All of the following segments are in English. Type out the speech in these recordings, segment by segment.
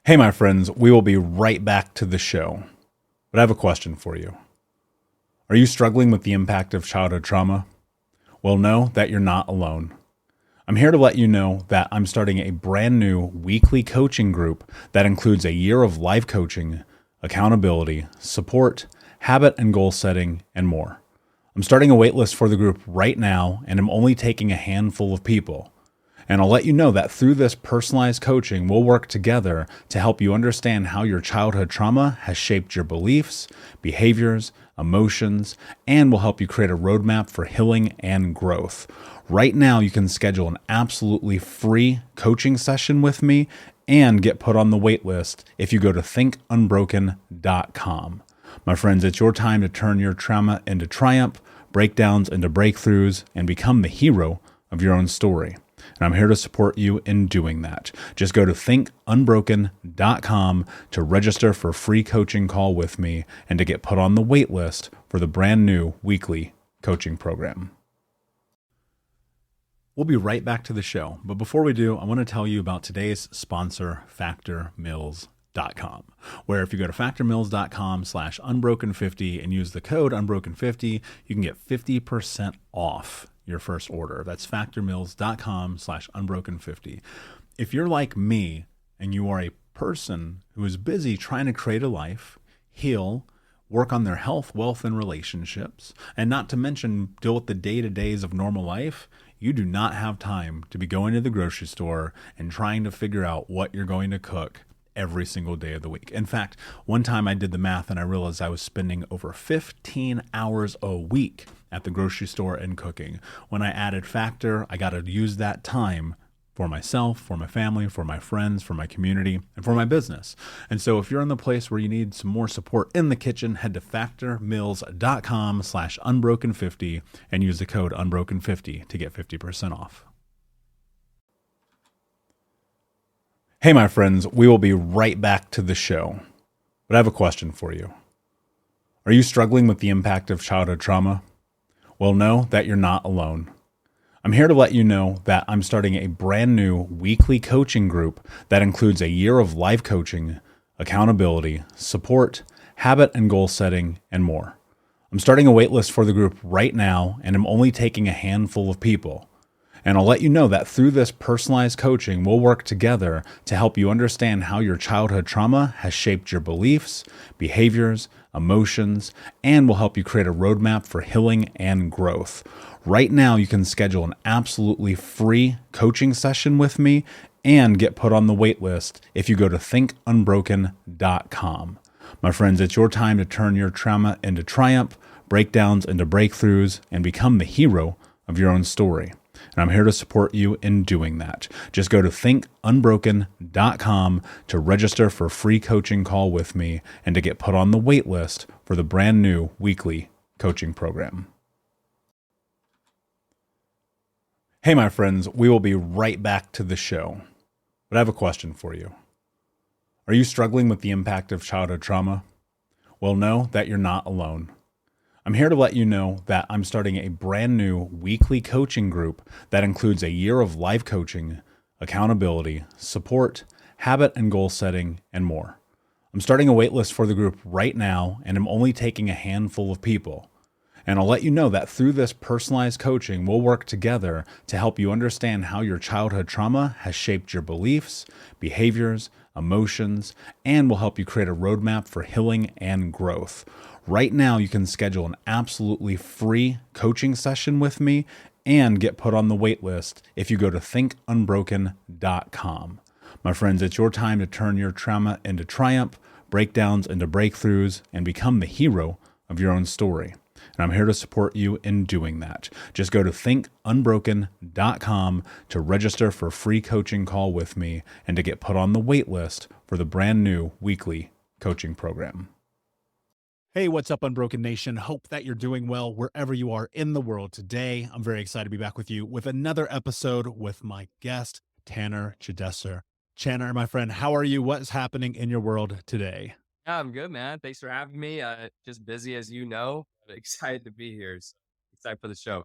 Hey, my friends, we will be right back to the show. But I have a question for you. Are you struggling with the impact of childhood trauma? Well, know that you're not alone. I'm here to let you know that I'm starting a brand new weekly coaching group that includes a year of life coaching, accountability, support, habit and goal setting, and more. I'm starting a waitlist for the group right now, and I'm only taking a handful of people. And I'll let you know that through this personalized coaching, we'll work together to help you understand how your childhood trauma has shaped your beliefs, behaviors, emotions, and will help you create a roadmap for healing and growth. Right now, you can schedule an absolutely free coaching session with me and get put on the wait list if you go to thinkunbroken.com. My friends, it's your time to turn your trauma into triumph, breakdowns into breakthroughs, and become the hero of your own story. And I'm here to support you in doing that. Just go to thinkunbroken.com to register for a free coaching call with me and to get put on the wait list for the brand new weekly coaching program. We'll be right back to the show. But before we do, I want to tell you about today's sponsor, factormeals.com, where if you go to factormeals.com/unbroken50 and use the code unbroken50, you can get 50% off your first order. That's factormeals.com/unbroken50. If you're like me and you are a person who is busy trying to create a life, heal, work on their health, wealth, and relationships, and not to mention deal with the day-to-days of normal life, you do not have time to be going to the grocery store and trying to figure out what you're going to cook every single day of the week. In fact, one time I did the math and I realized I was spending over 15 hours a week at the grocery store and cooking. When I added Factor, I got to use that time for myself, for my family, for my friends, for my community, and for my business. And so if you're in the place where you need some more support in the kitchen, head to factormeals.com/unbroken50 and use the code unbroken50 to get 50% off. Hey, my friends, we will be right back to the show. But I have a question for you. Are you struggling with the impact of childhood trauma? Well, know that you're not alone. I'm here to let you know that I'm starting a brand new weekly coaching group that includes a year of life coaching, accountability, support, habit and goal setting, and more. I'm starting a waitlist for the group right now, and I'm only taking a handful of people. And I'll let you know that through this personalized coaching, we'll work together to help you understand how your childhood trauma has shaped your beliefs, behaviors, emotions, and will help you create a roadmap for healing and growth. Right now, you can schedule an absolutely free coaching session with me and get put on the wait list if you go to thinkunbroken.com. My friends, it's your time to turn your trauma into triumph, breakdowns into breakthroughs, and become the hero of your own story. And I'm here to support you in doing that. Just go to thinkunbroken.com to register for a free coaching call with me and to get put on the wait list for the brand new weekly coaching program. Hey, my friends, we will be right back to the show. But I have a question for you. Are you struggling with the impact of childhood trauma? Well, know that you're not alone. I'm here to let you know that I'm starting a brand new weekly coaching group that includes a year of life coaching, accountability, support, habit and goal setting, and more. I'm starting a waitlist for the group right now, and I'm only taking a handful of people. And I'll let you know that through this personalized coaching, we'll work together to help you understand how your childhood trauma has shaped your beliefs, behaviors, emotions, and will help you create a roadmap for healing and growth. Right now, you can schedule an absolutely free coaching session with me and get put on the wait list if you go to thinkunbroken.com. My friends, it's your time to turn your trauma into triumph, breakdowns into breakthroughs, and become the hero of your own story. And I'm here to support you in doing that. Just go to thinkunbroken.com to register for a free coaching call with me and to get put on the wait list for the brand new weekly coaching program. Hey, what's up, Unbroken Nation? Hope that you're doing well wherever you are in the world today. I'm very excited to be back with you with another episode with my guest, Tanner Chidester. Tanner, my friend, how are you? What is happening in your world today? Yeah, I'm good, man. Thanks for having me. Just busy as you know, but excited to be here. So excited for the show.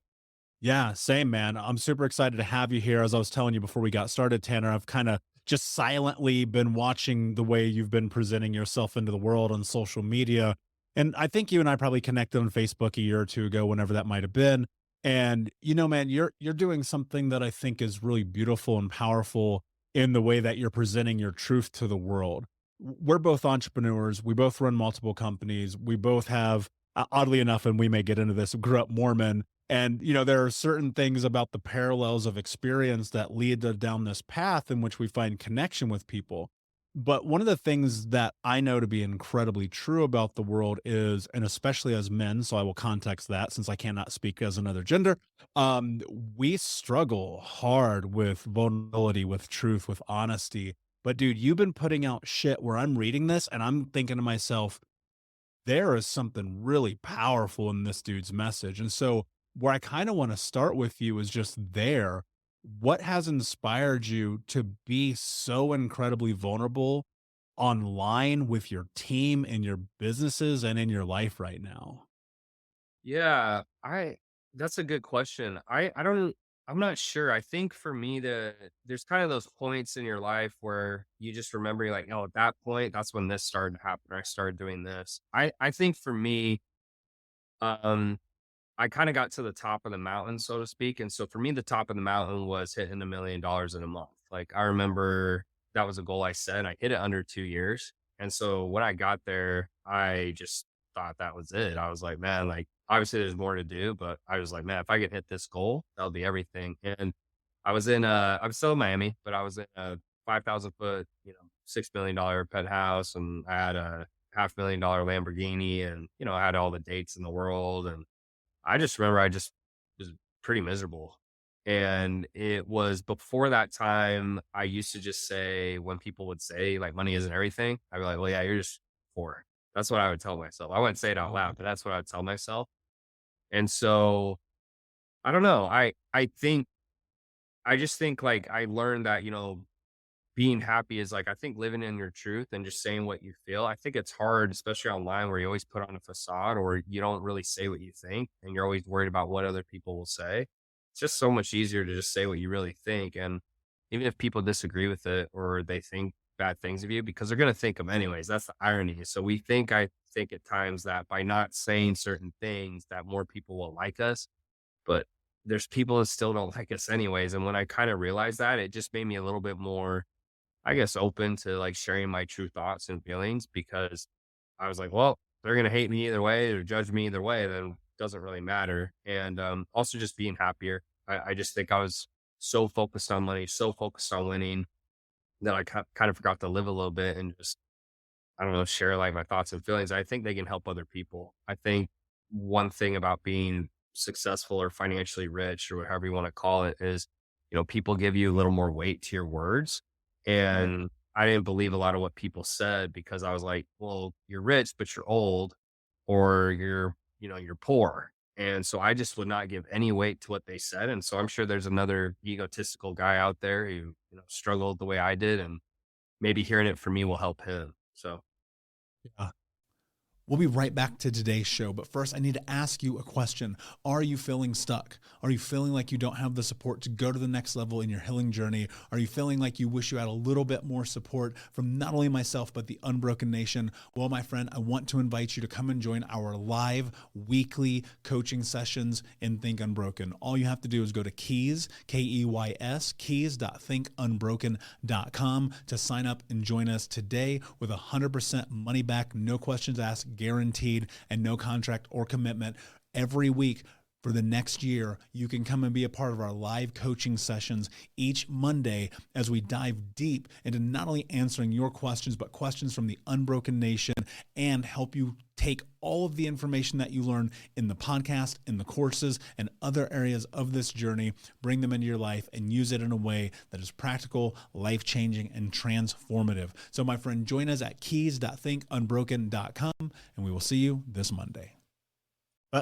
Yeah, same, man. I'm super excited to have you here. As I was telling you before we got started, Tanner, I've kind of just silently been watching the way you've been presenting yourself into the world on social media. And I think you and I probably connected on Facebook a year or two ago, whenever that might have been. And man, you're doing something that I think is really beautiful and powerful in the way that you're presenting your truth to the world. We're both entrepreneurs. We both run multiple companies. We both have, oddly enough, and we may get into this, grew up Mormon. And, there are certain things about the parallels of experience that lead down this path in which we find connection with people. But one of the things that I know to be incredibly true about the world is, and especially as men, so I will context that since I cannot speak as another gender, um, we struggle hard with vulnerability, with truth, with honesty. But dude, you've been putting out shit where I'm reading this and I'm thinking to myself, there is something really powerful in this dude's message. And so, where I kind of want to start with you is just there. What has inspired you to be so incredibly vulnerable online with your team and your businesses and in your life right now? Yeah, I that's a good question. I don't I'm not sure. I think for me there's kind of those points in your life where you just remember you're like, oh, at that point, that's when this started to happen. I started doing this. I think for me, um I kinda got to the top of the mountain, so to speak, and so for me, the top of the mountain was hitting $1,000,000 in a month. Like, I remember that was a goal I set, and I hit it under 2 years, and so when I got there, I just thought that was it. I was like, "Man," like, obviously, there's more to do, but I was like, "Man, if I could hit this goal, that'll be everything," and I'm still in Miami, but I was in a 5,000 foot, $6,000,000 penthouse, and I had a $500,000 Lamborghini, and, I had all the dates in the world, and I just remember I just was pretty miserable. And it was before that time, I used to just say, when people would say, like, money isn't everything, I'd be like, well, yeah, you're just poor. That's what I would tell myself. I wouldn't say it out loud, but that's what I would tell myself. And so I don't know. I just think like I learned that, being happy is like, I think living in your truth and just saying what you feel. I think it's hard, especially online where you always put on a facade or you don't really say what you think and you're always worried about what other people will say. It's just so much easier to just say what you really think. And even if people disagree with it or they think bad things of you, because they're going to think them anyways. That's the irony. So I think at times that by not saying certain things that more people will like us, but there's people that still don't like us anyways. And when I kind of realized that, it just made me a little bit more, I guess, open to like sharing my true thoughts and feelings because I was like, well, they're gonna hate me either way or judge me either way, then it doesn't really matter. And also just being happier. I just think I was so focused on money, so focused on winning that I kind of forgot to live a little bit and just I don't know, share like my thoughts and feelings. I think they can help other people. I think one thing about being successful or financially rich or whatever you want to call it is, people give you a little more weight to your words. And I didn't believe a lot of what people said because I was like, well, you're rich, but you're old or you're poor. And so I just would not give any weight to what they said. And so I'm sure there's another egotistical guy out there who, struggled the way I did. And maybe hearing it from me will help him. So Yeah. We'll be right back to today's show, but first I need to ask you a question. Are you feeling stuck? Are you feeling like you don't have the support to go to the next level in your healing journey? Are you feeling like you wish you had a little bit more support from not only myself, but the Unbroken Nation? Well, my friend, I want to invite you to come and join our live weekly coaching sessions in Think Unbroken. All you have to do is go to Keys, Keys, keys.thinkunbroken.com to sign up and join us today with 100% money back, no questions asked, guaranteed, and no contract or commitment. Every week for the next year, you can come and be a part of our live coaching sessions each Monday as we dive deep into not only answering your questions, but questions from the Unbroken Nation and help you take all of the information that you learn in the podcast, in the courses, and other areas of this journey, bring them into your life and use it in a way that is practical, life-changing, and transformative. So my friend, join us at keys.thinkunbroken.com, and we will see you this Monday.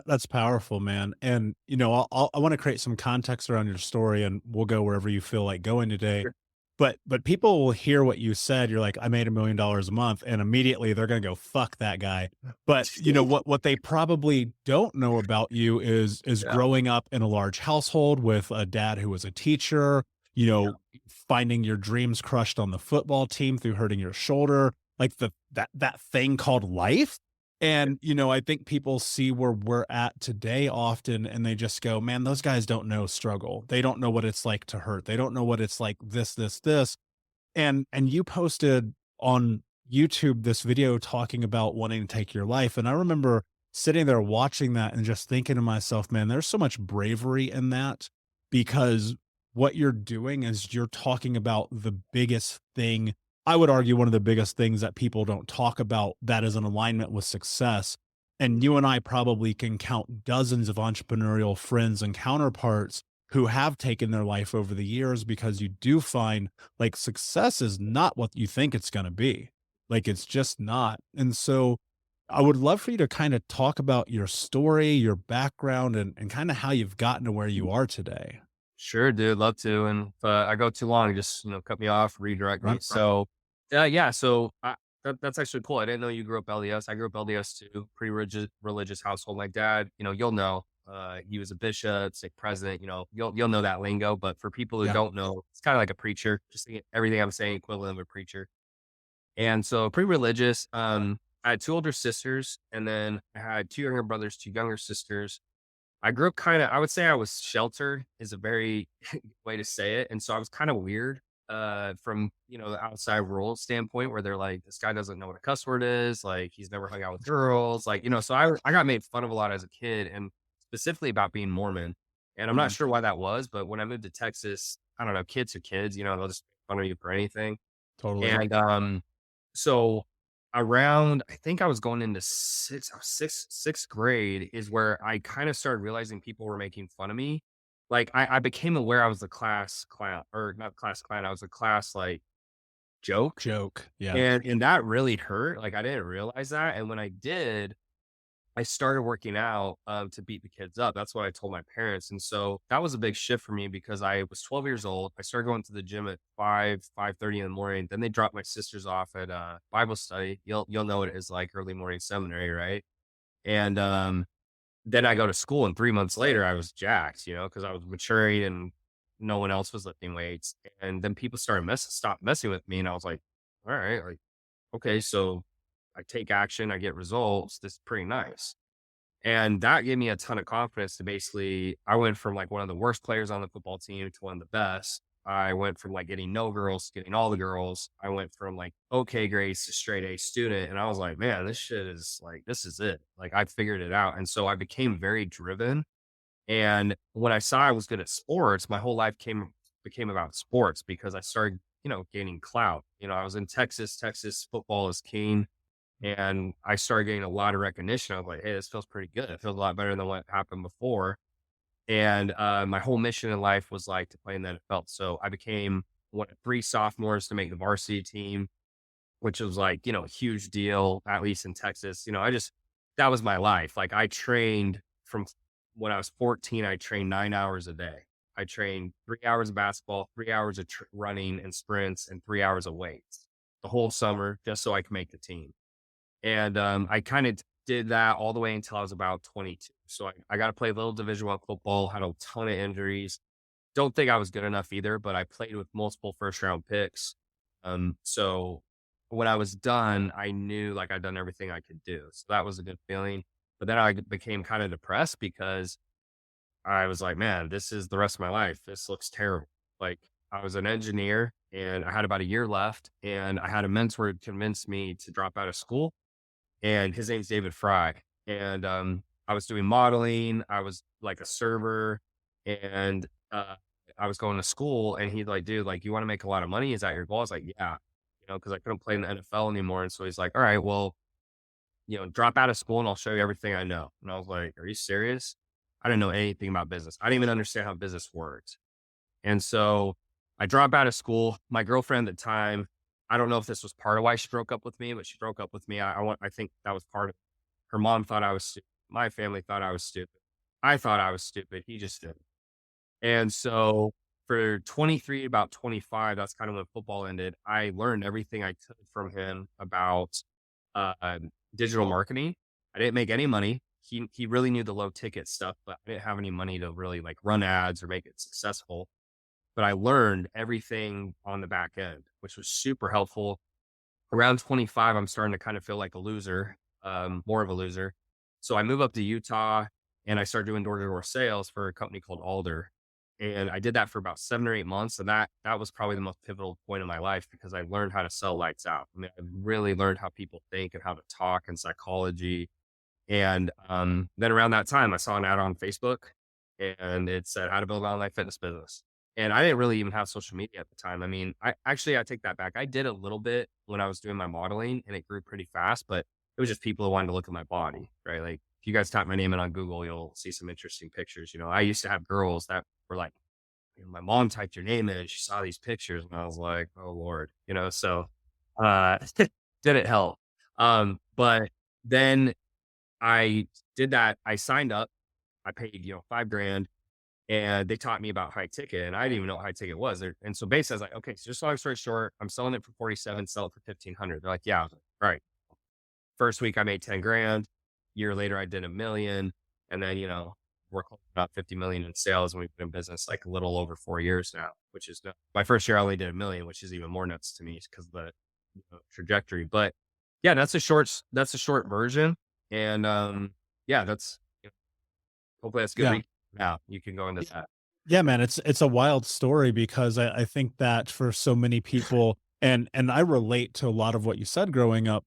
That's powerful, man. And I want to create some context around your story, and we'll go wherever you feel like going today. sure. But people will hear what you said. You're like, I made $1 million a month, and immediately they're gonna go, fuck that guy. But what they probably don't know about you is Yeah. growing up in a large household with a dad who was a teacher. know, finding your dreams crushed on the football team through hurting your shoulder, like that thing called life. And, I think people see where we're at today often and they just go, man, those guys don't know struggle. They don't know what it's like to hurt. They don't know what it's like this. And you posted on YouTube this video talking about wanting to take your life, and I remember sitting there watching that and just thinking to myself, "Man, there's so much bravery in that," because what you're doing is you're talking about the biggest thing, I would argue one of the biggest things that people don't talk about that is in alignment with success, and you and I probably can count dozens of entrepreneurial friends and counterparts who have taken their life over the years because you do find like success is not what you think it's going to be. Like it's just not. And so I would love for you to kind of talk about your story, your background, and kind of how you've gotten to where you are today. Sure, dude, love to. And if I go too long, just cut me off, redirect me. Right. So, yeah, that's actually cool. I didn't know you grew up LDS. I grew up LDS too, pretty religious household. My dad, you'll know, he was a bishop, stake president. You'll know that lingo. But for people who Yeah. don't know, it's kind of like a preacher. Just everything I'm saying equivalent of a preacher. And so, pretty religious. I had two older sisters, and then I had two younger brothers, two younger sisters. I grew up I would say I was sheltered is a very way to say it. And so I was kind of weird from, the outside world standpoint where they're like, this guy doesn't know what a cuss word is. Like he's never hung out with girls. Like, so I got made fun of a lot as a kid and specifically about being Mormon. And I'm not sure why that was, but when I moved to Texas, I don't know, kids are kids, they'll just make fun of you for anything. Totally. And so around, I think I was going into sixth grade is where I kind of started realizing people were making fun of me. Like I became aware I was the class clown or not class clown. I was a class like joke. Joke. Yeah. And that really hurt. Like I didn't realize that. And when I did, I started working out, to beat the kids up. That's what I told my parents, and so that was a big shift for me because I was 12 years old. I started going to the gym at 5:30 in the morning. Then they dropped my sisters off at Bible study. You'll know what it is like early morning seminary, right? And then I go to school, and 3 months later, I was jacked, because I was maturing and no one else was lifting weights. And then people started stop messing with me, and I was like, all right, like okay, so I take action, I get results. This is pretty nice. And that gave me a ton of confidence to basically, I went from like one of the worst players on the football team to one of the best. I went from like getting no girls to getting all the girls. I went from like okay grades to straight A student. And I was like, man, this shit is like, this is it. Like I figured it out. And so I became very driven. And when I saw I was good at sports, my whole life became about sports because I started, gaining clout. I was in Texas. Texas football is king. And I started getting a lot of recognition. I was like, hey, this feels pretty good. It feels a lot better than what happened before. And my whole mission in life was like to play in the NFL. So I became one of three sophomores to make the varsity team, which was like, a huge deal, at least in Texas. That was my life. Like I trained from when I was 14, I trained 9 hours a day. I trained 3 hours of basketball, 3 hours of running and sprints, and 3 hours of weights the whole summer just so I could make the team. And I kind of did that all the way until I was about 22. So I got to play a little Division I football, had a ton of injuries. Don't think I was good enough either, but I played with multiple first round picks. So when I was done, I knew like I'd done everything I could do. So that was a good feeling. But then I became kind of depressed because I was like, man, this is the rest of my life. This looks terrible. Like I was an engineer and I had about a year left, and I had a mentor who convinced me to drop out of school, and his name's David Fry. And I was doing modeling. I was like a server, and I was going to school. And he's like, "Dude, like, you want to make a lot of money? Is that your goal?" I was like, "Yeah," because I couldn't play in the NFL anymore. And so he's like, "All right, well, drop out of school, and I'll show you everything I know." And I was like, "Are you serious?" I didn't know anything about business. I didn't even understand how business worked. And so I dropped out of school. My girlfriend at the time, I don't know if this was part of why she broke up with me, but she broke up with me. I think that was part of it. Her mom thought I was stupid. My family thought I was stupid. I thought I was stupid. He just didn't. And so for 23, about 25, that's kind of when football ended. I learned everything I could from him about uh, digital marketing. I didn't make any money. He really knew the low ticket stuff, but I didn't have any money to really like run ads or make it successful. but I learned everything on the back end, which was super helpful. Around 25, I'm starting to kind of feel like a loser, more of a loser. So I move up to Utah and I start doing door to door sales for a company called Alder. And I did that for about 7 or 8 months. And that was probably the most pivotal point in my life because I learned how to sell lights out. I mean, I really learned how people think and how to talk and psychology. And then around that time, I saw an ad on Facebook and it said how to build an online fitness business. And I didn't really even have social media at the time. I mean, I take that back. I did a little bit when I was doing my modeling and it grew pretty fast, but it was just people who wanted to look at my body, right? Like if you guys type my name in on Google, you'll see some interesting pictures. I used to have girls that were like, my mom typed your name in and she saw these pictures and I was like, oh Lord, so didn't help. But then I did that. I signed up. I paid, 5 grand and they taught me about high ticket and I didn't even know what high ticket was. And so basically I was like, okay, so just long story short, I'm selling it for 47, sell it for 1,500. They're like, yeah. I was like, all right. First week I made 10 grand. Year later I did 1 million. And then, we're close to about 50 million in sales and we've been in business like a little over 4 years now, which is my first year I only did 1 million, which is even more nuts to me because of the trajectory. But yeah, that's a short version. And yeah, hopefully that's good Yeah. recap. Now you can go into that. Yeah, man, it's a wild story because I think that for so many people, and I relate to a lot of what you said growing up,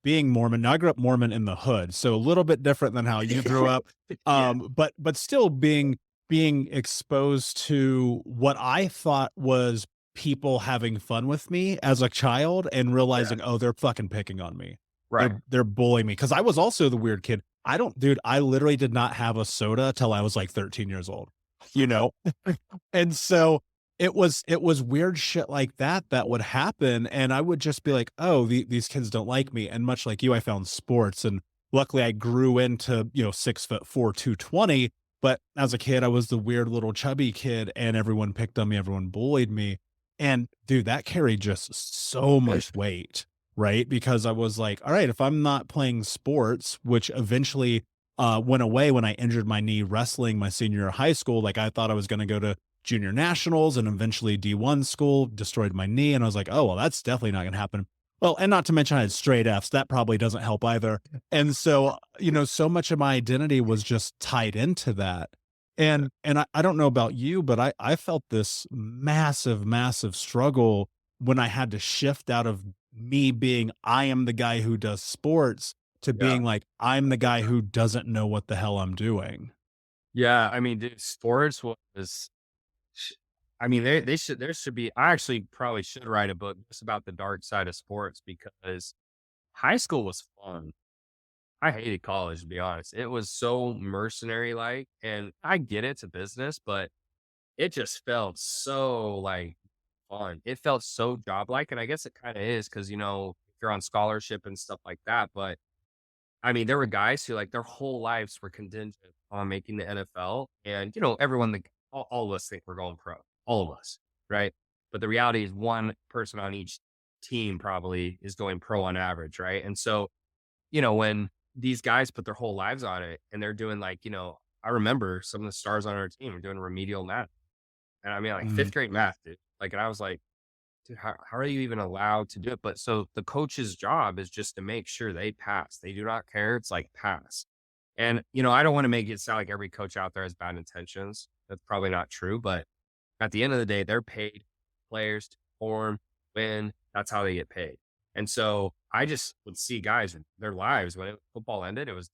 being Mormon. Now I grew up Mormon in the hood, so a little bit different than how you grew up. Yeah, But still being exposed to what I thought was people having fun with me as a child and yeah, realizing, oh, they're fucking picking on me. right. They're bullying me because I was also the weird kid. Dude, I literally did not have a soda till I was like 13 years old. You know? And so it was weird shit like that that would happen, and I would just be like, "Oh, these kids don't like me." And much like you, I found sports, and luckily I grew into, 6'4", 220. But as a kid, I was the weird little chubby kid, and everyone picked on me, everyone bullied me. And dude, that carried just so much weight, right? Because I was like, all right, if I'm not playing sports, which eventually went away when I injured my knee wrestling my senior year of high school. Like I thought I was going to go to junior nationals and eventually D1 school, destroyed my knee. And I was like, oh, well, that's definitely not going to happen. Well, and not to mention I had straight F's. That probably doesn't help either. And so, so much of my identity was just tied into that. And I don't know about you, but I felt this massive, massive struggle when I had to shift out of me being I am the guy who does sports to Yeah. being like, I'm the guy who doesn't know what the hell I'm doing. Yeah. I mean, dude, sports was, sh- I mean, there should be, I actually probably should write a book just about the dark side of sports because high school was fun. I hated college, to be honest. It was so mercenary like, and I get it's a business, but it just felt so like fun. It felt so job like, and I guess it kind of is because, if you're on scholarship and stuff like that. But I mean, there were guys who like their whole lives were contingent on making the NFL. And, everyone, all of us think we're going pro, all of us, right? But the reality is one person on each team probably is going pro on average, right? And so, when these guys put their whole lives on it and they're doing like, I remember some of the stars on our team were doing remedial math. And I mean, like Mm, fifth grade math, dude. Like, and I was like, dude, how are you even allowed to do it? But so the coach's job is just to make sure they pass. They do not care. It's like pass. And, I don't want to make it sound like every coach out there has bad intentions. That's probably not true. But at the end of the day, they're paid players to perform, win. That's how they get paid. And so I just would see guys in their lives when football ended, it was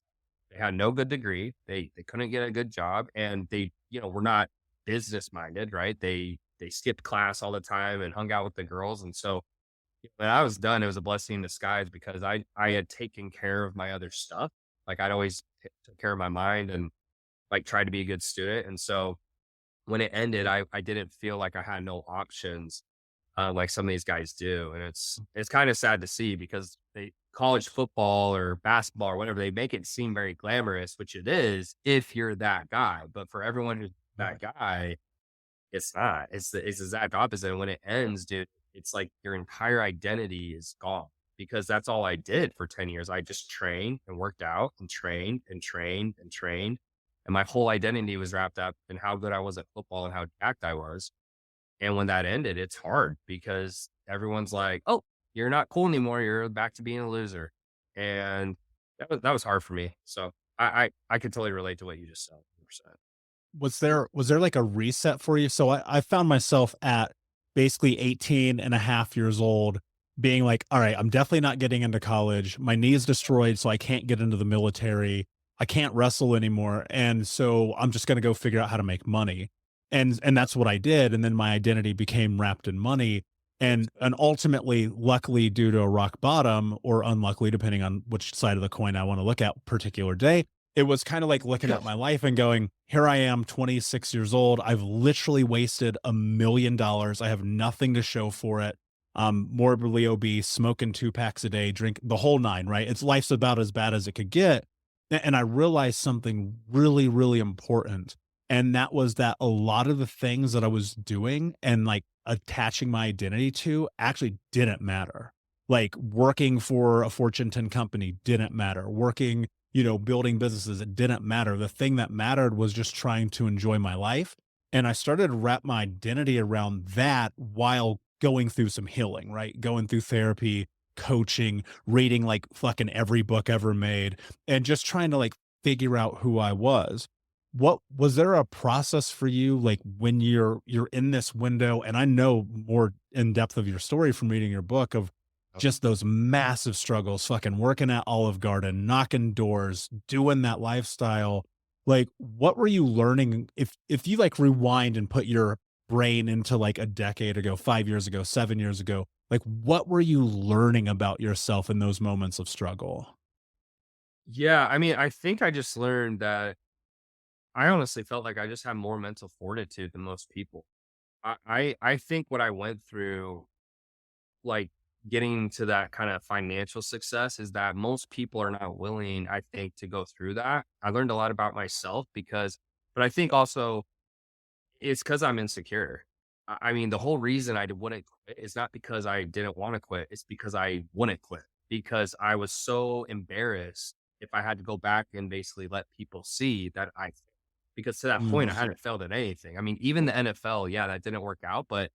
they had no good degree. They couldn't get a good job, and they were not business minded, right? They skipped class all the time and hung out with the girls, and so when I was done, it was a blessing in disguise because I had taken care of my other stuff. Like I'd always took care of my mind and like tried to be a good student, and so when it ended, I didn't feel like I had no options like some of these guys do. And it's kind of sad to see because they college football or basketball or whatever, they make it seem very glamorous, which it is if you're that guy. But for everyone who's that guy, it's not. It's the exact opposite. And when it ends, dude, it's like your entire identity is gone because that's all I did for 10 years. I just trained and worked out and trained and trained and trained. And my whole identity was wrapped up in how good I was at football and how jacked I was. And when that ended, it's hard because everyone's like, "Oh, you're not cool anymore. You're back to being a loser." And that was hard for me. So I could totally relate to what you just said. 100%. Was there like a reset for you? So I found myself at basically 18 and a half years old being like, all right, I'm definitely not getting into college. My knee's destroyed, so I can't get into the military. I can't wrestle anymore. And so I'm just gonna go figure out how to make money. And that's what I did. And then my identity became wrapped in money. And ultimately, luckily, due to a rock bottom or unluckily, depending on which side of the coin I want to look at particular day, it was kinda like looking at my life and going, "Here I am, 26 years old. I've literally wasted $1,000,000. I have nothing to show for it. I'm morbidly obese, smoking 2 packs a day, drink the whole 9," right? It's life's about as bad as it could get. And I realized something really, really important, and that was that a lot of the things that I was doing and, like, attaching my identity to actually didn't matter. Like, working for a Fortune 10 company didn't matter. Working, building businesses, it didn't matter. The thing that mattered was just trying to enjoy my life. And I started to wrap my identity around that while going through some healing, right? Going through therapy, coaching, reading like fucking every book ever made, and just trying to like figure out who I was. What was there a process for you like when you're in this window? And I know more in depth of your story from reading your book of just those massive struggles, fucking working at Olive Garden, knocking doors, doing that lifestyle. Like, what were you learning if you like rewind and put your brain into like a decade ago, 5 years ago, 7 years ago, like what were you learning about yourself in those moments of struggle? Yeah, I mean, I think I just learned that I honestly felt like I just had more mental fortitude than most people. I think what I went through, like, getting to that kind of financial success is that most people are not willing, I think, to go through that. I learned a lot about myself but I think also it's because 'cause I'm insecure. I mean, the whole reason wouldn't quit is not because I didn't wanna quit, it's because I wouldn't quit, because I was so embarrassed if I had to go back and basically let people see that because to that point, I Mm. hadn't failed at anything. I mean, even the NFL, yeah, that didn't work out, but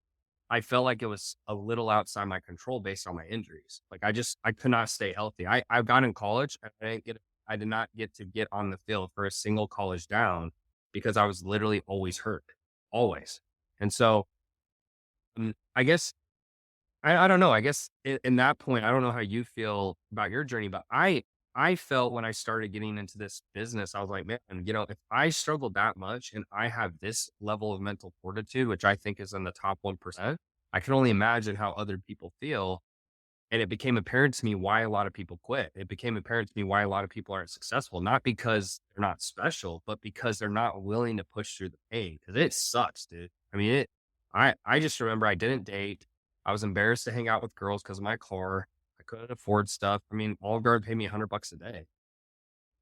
I felt like it was a little outside my control based on my injuries. Like, I could not stay healthy. I got in college, and I did not get to get on the field for a single college down because I was literally always hurt. Always. And so, I guess I don't know. I guess in that point, I don't know how you feel about your journey, but I felt when I started getting into this business, I was like, man, if I struggled that much and I have this level of mental fortitude, which I think is in the top 1%, I can only imagine how other people feel. And it became apparent to me why a lot of people quit. It became apparent to me why a lot of people aren't successful, not because they're not special, but because they're not willing to push through the pain. Cause it sucks, dude. I mean, I just remember I didn't date. I was embarrassed to hang out with girls because of my car. I couldn't afford stuff. I mean, Olive Garden paid me $100 a day.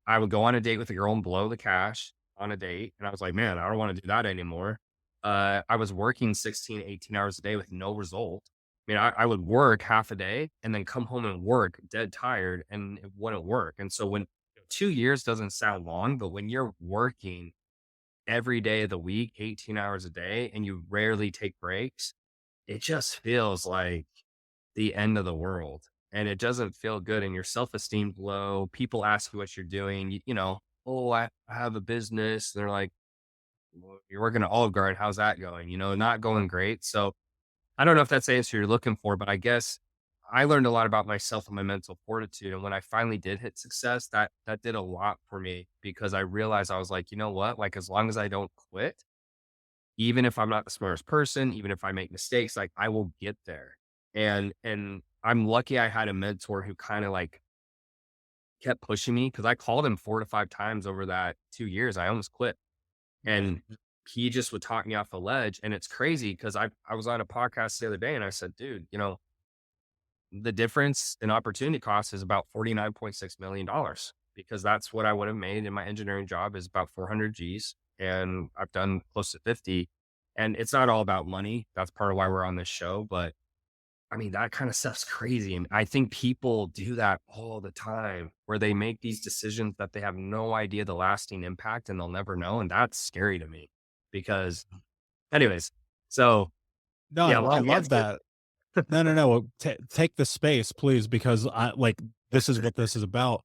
I would go on a date with a girl and blow the cash on a date. And I was like, man, I don't want to do that anymore. I was working 16, 18 hours a day with no result. I mean, I would work half a day and then come home and work dead tired and it wouldn't work. And so when 2 years doesn't sound long, but when you're working every day of the week, 18 hours a day, and you rarely take breaks, it just feels like the end of the world, and it doesn't feel good, and your self-esteem's low. People ask you what you're doing, "Oh, I have a business." They're like, "Well, you're working at Olive Garden, how's that going?" Not going great. So, I don't know if that's the answer you're looking for, but I guess I learned a lot about myself and my mental fortitude, and when I finally did hit success, that did a lot for me because I realized I was like, "You know what? Like, as long as I don't quit, even if I'm not the smartest person, even if I make mistakes, like I will get there." And I'm lucky I had a mentor who kind of like kept pushing me because I called him 4 to 5 times over that 2 years. I almost quit. And he just would talk me off the ledge. And it's crazy because I was on a podcast the other day and I said, dude, the difference in opportunity cost is about $49.6 million because that's what I would have made in my engineering job is about 400 G's. And I've done close to 50. And it's not all about money. That's part of why we're on this show. But I mean, that kind of stuff's crazy. And I think people do that all the time where they make these decisions that they have no idea the lasting impact and they'll never know. And that's scary to me because, anyways, so No, Yeah, I long love answer. that. No, no, no. Take the space, please, because this is what this is about.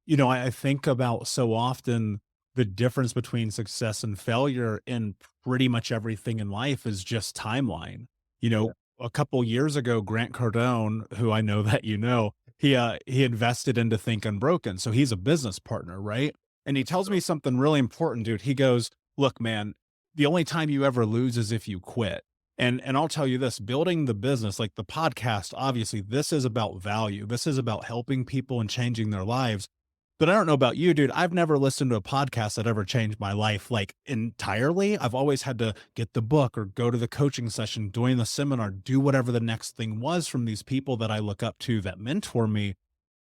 I think about so often the difference between success and failure in pretty much everything in life is just timeline. Yeah. A couple years ago, Grant Cardone, who I know that he invested into Think Unbroken. So he's a business partner, right? And he tells me something really important, dude. He goes, "Look, man, the only time you ever lose is if you quit." And I'll tell you this, building the business, like the podcast, obviously this is about value. This is about helping people and changing their lives. But I don't know about you, dude. I've never listened to a podcast that ever changed my life like entirely. I've always had to get the book or go to the coaching session, join the seminar, do whatever the next thing was from these people that I look up to that mentor me.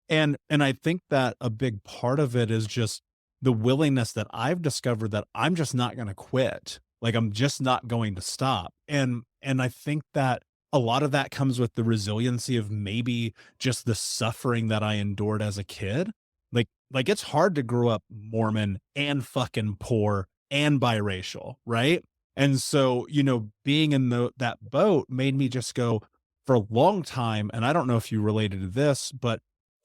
And I think that a big part of it is just the willingness that I've discovered that I'm just not gonna quit. Like, I'm just not going to stop. And I think that a lot of that comes with the resiliency of maybe just the suffering that I endured as a kid. It's hard to grow up Mormon and fucking poor and biracial, right? And so, being in that boat made me just go for a long time, and I don't know if you related to this, but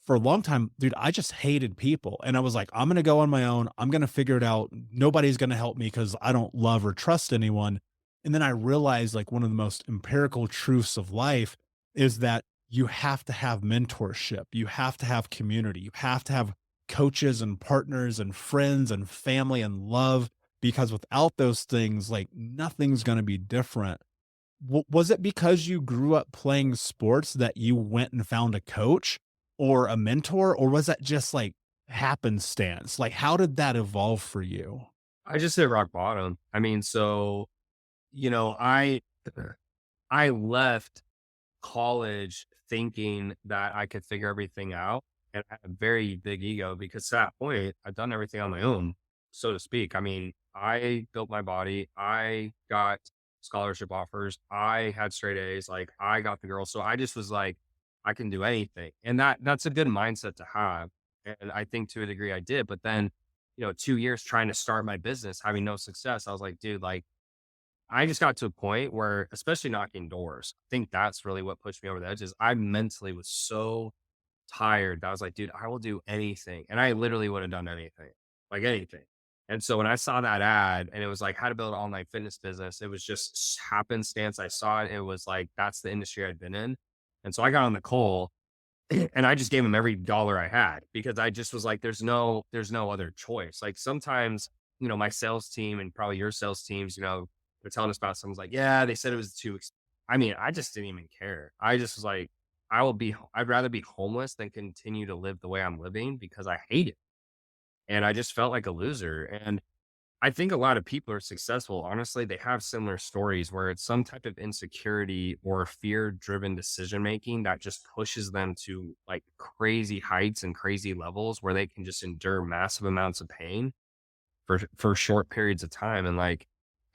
for a long time, dude, I just hated people. And I was like, I'm going to go on my own. I'm going to figure it out. Nobody's going to help me because I don't love or trust anyone. And then I realized like one of the most empirical truths of life is that you have to have mentorship. You have to have community. You have to have coaches and partners and friends and family and love, because without those things, like nothing's going to be different. Was it because you grew up playing sports that you went and found a coach or a mentor, or was that just like happenstance? Like, how did that evolve for you? I just hit rock bottom. I mean, so, you know, I I left college thinking that I could figure everything out. And I had a very big ego because to that point, I've done everything on my own, so to speak. I mean, I built my body, I got scholarship offers, I had straight A's, like I got the girl. So I just was like, I can do anything. And that's a good mindset to have. And I think to a degree I did. But then, 2 years trying to start my business, having no success, I was like, dude, like I just got to a point where, especially knocking doors, I think that's really what pushed me over the edge. Is I mentally was so tired that I was like, dude, I will do anything. And I literally would have done anything, like anything. And so when I saw that ad and it was like how to build an online fitness business, it was just happenstance. I saw it. It was like, that's the industry I'd been in. And so I got on the call and I just gave him every dollar I had because I just was like, there's no other choice. Like sometimes, my sales team and probably your sales teams, they're telling us about someone's like, yeah, they said it was I mean, I just didn't even care. I just was like, I'd rather be homeless than continue to live the way I'm living because I hate it. And I just felt like a loser. And I think a lot of people are successful. Honestly, they have similar stories where it's some type of insecurity or fear driven decision making that just pushes them to like crazy heights and crazy levels where they can just endure massive amounts of pain for short periods of time. And like,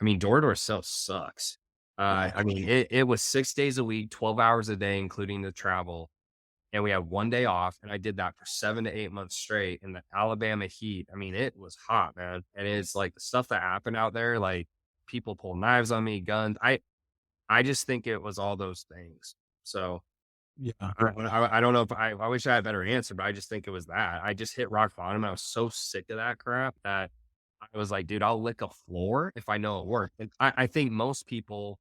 I mean, door to door sales sucks. I mean, it was 6 days a week, 12 hours a day, including the travel, and we had one day off. And I did that for 7 to 8 months straight in the Alabama heat. I mean, it was hot, man. And it's like the stuff that happened out there, like people pull knives on me, guns. I just think it was all those things. So Yeah. I don't know if I wish I had a better answer, but I just think it was that. I just hit rock bottom. I was so sick of that crap that I was like, dude, I'll lick a floor if I know it worked. And I think most people,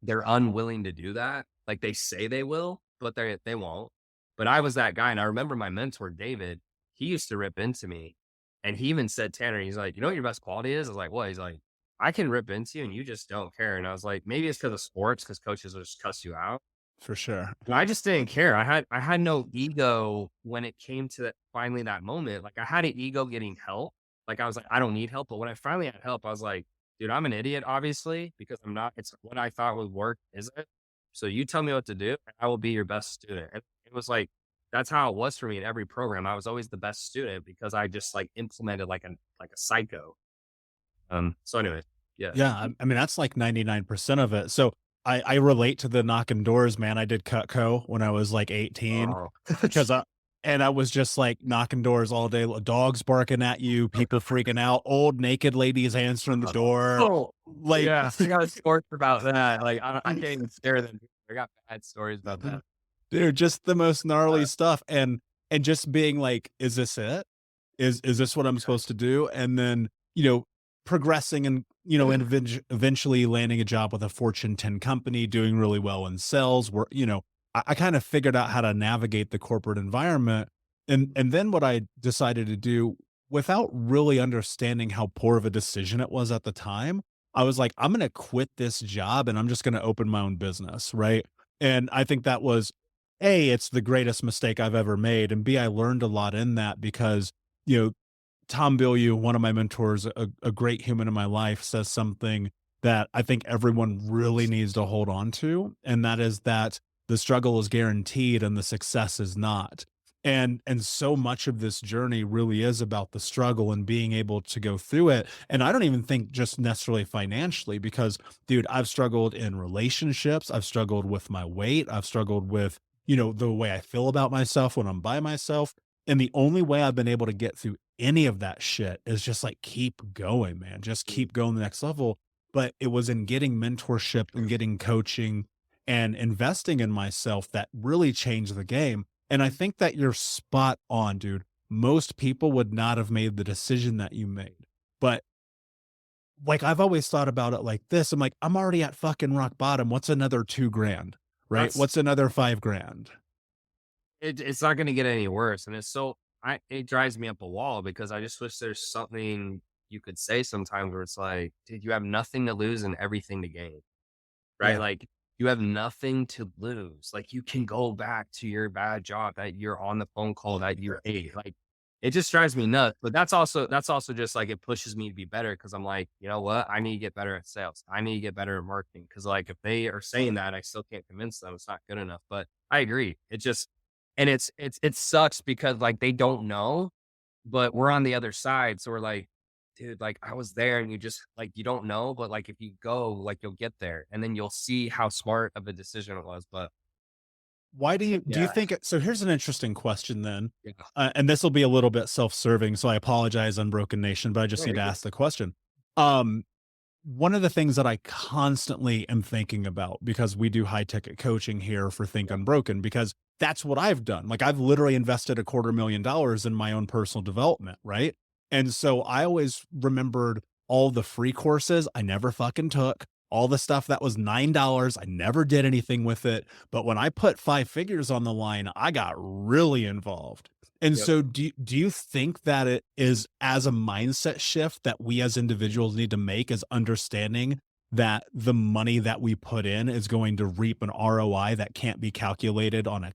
they're unwilling to do that. Like they say they will, but they won't. But I was that guy. And I remember my mentor, David, he used to rip into me. And he even said, Tanner, he's like, you know what your best quality is? I was like, what? He's like, I can rip into you and you just don't care. And I was like, maybe it's because of sports, because coaches will just cuss you out. For sure. And I just didn't care. I had no ego when it came to finally that moment. Like I had an ego getting help. Like I was like, I don't need help. But when I finally had help, I was like, dude, I'm an idiot, obviously, because I'm not. It's what I thought would work, isn't. So you tell me what to do, and I will be your best student. And it was like that's how it was for me in every program. I was always the best student because I just like implemented like a psycho. So anyway, yeah. Yeah. I mean, that's like 99% of it. So I relate to the knocking doors, man. I did Cutco when I was like 18 Oh, because and I was just like knocking doors all day, dogs barking at you, people freaking out, old naked ladies answering the door. Oh, Like, yeah. I got stories about that. Like, I can't even stare them. I got bad stories about that. dude, just the most gnarly Uh, stuff. And just being like, is this it? Is this what I'm yeah. supposed to do? And then, progressing and, eventually landing a job with a Fortune 10 company, doing really well in sales, where, I kind of figured out how to navigate the corporate environment. And then what I decided to do without really understanding how poor of a decision it was at the time, I was like, I'm going to quit this job and I'm just going to open my own business. Right. And I think that was A, it's the greatest mistake I've ever made. And B, I learned a lot in that because, you know, Tom Bilyeu, one of my mentors, a great human in my life, says something that I think everyone really needs to hold on to, and that is that the struggle is guaranteed and the success is not. And so much of this journey really is about the struggle and being able to go through it. And I don't even think just necessarily financially, because dude, I've struggled in relationships, I've struggled with my weight, I've struggled with, the way I feel about myself when I'm by myself. And the only way I've been able to get through any of that shit is just like keep going, man. Just keep going the next level. But it was in getting mentorship and getting coaching and investing in myself that really changed the game. And I think that you're spot on, dude. Most people would not have made the decision that you made. But like I've always thought about it like this. I'm like, I'm already at fucking rock bottom. What's another 2 grand? Right? That's What's another 5 grand? it's not gonna get any worse. And it drives me up a wall because I just wish there's something you could say sometimes where it's like, dude, you have nothing to lose and everything to gain. Right? Yeah. Like, you have nothing to lose. Like, you can go back to your bad job that you're on the phone call that you hate. Like, it just drives me nuts. But that's also just like it pushes me to be better because I'm like, you know what? I need to get better at sales. I need to get better at marketing. Cause like if they are saying that, I still can't convince them it's not good enough. But I agree. It just and it sucks because like they don't know, but we're on the other side. So we're like, dude, like I was there and you just like you don't know, but like if you go, like you'll get there and then you'll see how smart of a decision it was. But Why do you yeah, think so here's an interesting question then, yeah. and this will be a little bit self-serving, so I apologize, Unbroken Nation, but I just No, need you're to good. ask the question. Um, One of the things that I constantly am thinking about, because we do high ticket coaching here for Think Yeah. Unbroken, because that's what I've done. Like I've literally invested $250,000 in my own personal development, right? And so I always remembered all the free courses I never fucking took, all the stuff that was $9, I never did anything with it. But when I put 5 figures on the line, I got really involved. And Yep. so do you think that it is as a mindset shift that we as individuals need to make, is understanding that the money that we put in is going to reap an ROI that can't be calculated on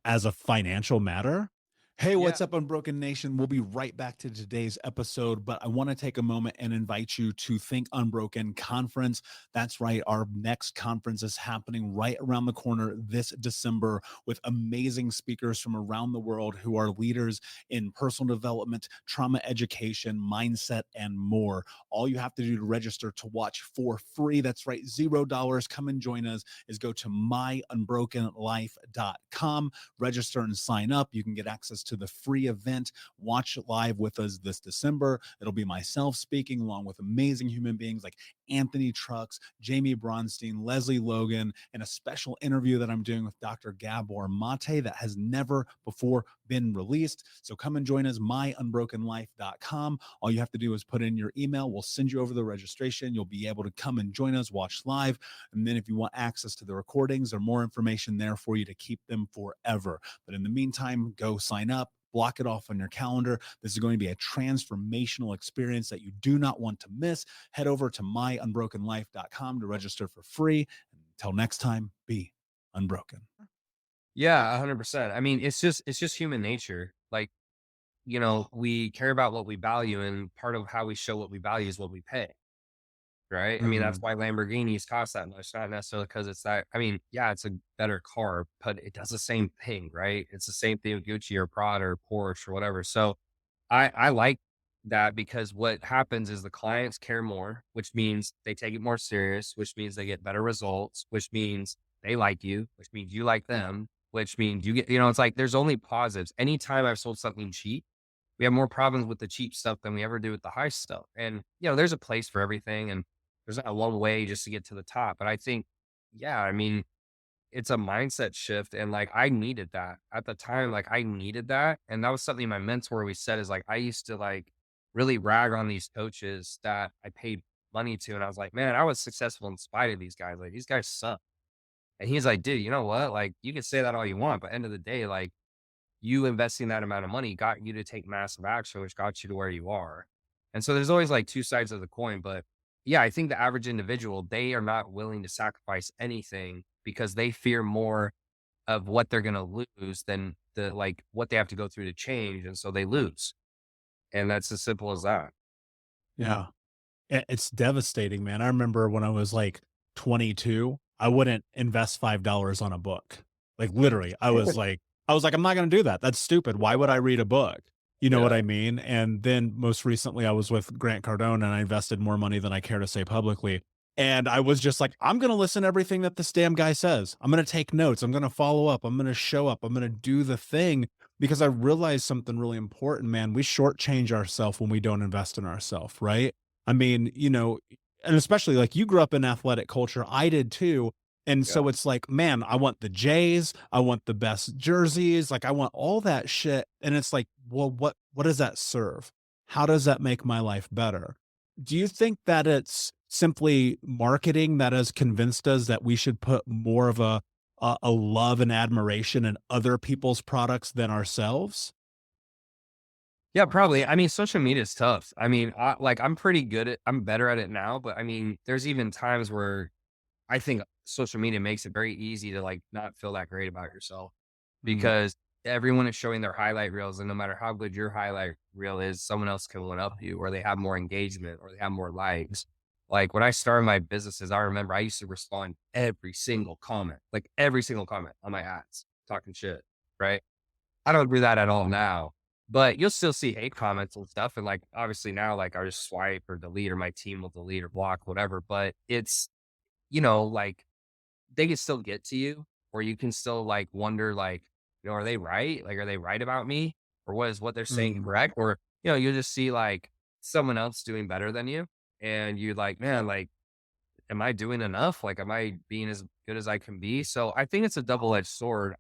as a financial matter? Hey, Yeah. what's up, Unbroken Nation? We'll be right back to today's episode, but I want to take a moment and invite you to Think Unbroken Conference. That's right. Our next conference is happening right around the corner this December with amazing speakers from around the world who are leaders in personal development, trauma education, mindset, and more. All you have to do to register to watch for free, that's right, $0. Come and join us, is go to myunbrokenlife.com, register and sign up. You can get access to the free event. Watch live with us this December. It'll be myself speaking along with amazing human beings like Anthony Trucks, Jamie Bronstein, Leslie Logan, and a special interview that I'm doing with Dr. Gabor Mate that has never before been released. So come and join us, myunbrokenlife.com. All you have to do is put in your email. We'll send you over the registration. You'll be able to come and join us, watch live. And then if you want access to the recordings or more information there for you to keep them forever. But in the meantime, go sign up. Block it off on your calendar. This is going to be a transformational experience that you do not want to miss. Head over to myunbrokenlife.com to register for free. Until next time, be unbroken. Yeah, 100%. I mean, it's just human nature. Like, we care about what we value, and part of how we show what we value is what we pay. Right? I mean, that's Mm. why Lamborghinis cost that much, not necessarily because it's that. I mean, yeah, it's a better car, but it does the same thing, right? It's the same thing with Gucci or Prada or Porsche or whatever. So I like that because what happens is the clients care more, which means they take it more serious, which means they get better results, which means they like you, which means you like them, which means you get, it's like there's only positives. Anytime I've sold something cheap, we have more problems with the cheap stuff than we ever do with the high stuff. And, there's a place for everything and there's not one way just to get to the top. But I think, yeah, I mean, it's a mindset shift. And like, I needed that at the time. Like, I needed that. And that was something my mentor always said is like, I used to like really rag on these coaches that I paid money to. And I was like, man, I was successful in spite of these guys. Like, these guys suck. And he's like, dude, you know what? Like, you can say that all you want, but end of the day, like, you investing that amount of money got you to take massive action, which got you to where you are. And so there's always like two sides of the coin. But yeah, I think the average individual, they are not willing to sacrifice anything because they fear more of what they're going to lose than the like what they have to go through to change. And so they lose. And that's as simple as that. Yeah. It's devastating, man. I remember when I was like 22, I wouldn't invest $5 on a book. Like literally, I was like, I'm not going to do that. That's stupid. Why would I read a book? You know what Yeah. I mean? And then most recently I was with Grant Cardone and I invested more money than I care to say publicly. And I was just like, I'm going to listen to everything that this damn guy says. I'm going to take notes. I'm going to follow up. I'm going to show up. I'm going to do the thing because I realized something really important, man. We shortchange ourselves when we don't invest in ourselves, right? I mean, and especially like you grew up in athletic culture. I did too. And Yeah. so it's like, man, I want the Jays, I want the best jerseys, like I want all that shit. And it's like, well, what does that serve? How does that make my life better? Do you think that it's simply marketing that has convinced us that we should put more of a love and admiration in other people's products than ourselves? Yeah, probably. I mean, social media is tough. I mean, I'm better at it now, but I mean, there's even times where I think social media makes it very easy to like not feel that great about yourself Mm, because everyone is showing their highlight reels. And no matter how good your highlight reel is, someone else can one up you or they have more engagement or they have more likes. Like when I started my businesses, I remember I used to respond like every single comment on my ads, talking shit. Right. I don't do that at all now, but you'll still see hate comments and stuff. And like, obviously now, like I just swipe or delete or my team will delete or block, whatever. But it's, like they can still get to you or you can still like wonder, like, are they right? Like, are they right about me? Or was what they're saying mm. correct? Or, you'll just see like someone else doing better than you. And you're like, man, like, am I doing enough? Like, am I being as good as I can be? So I think it's a double-edged sword.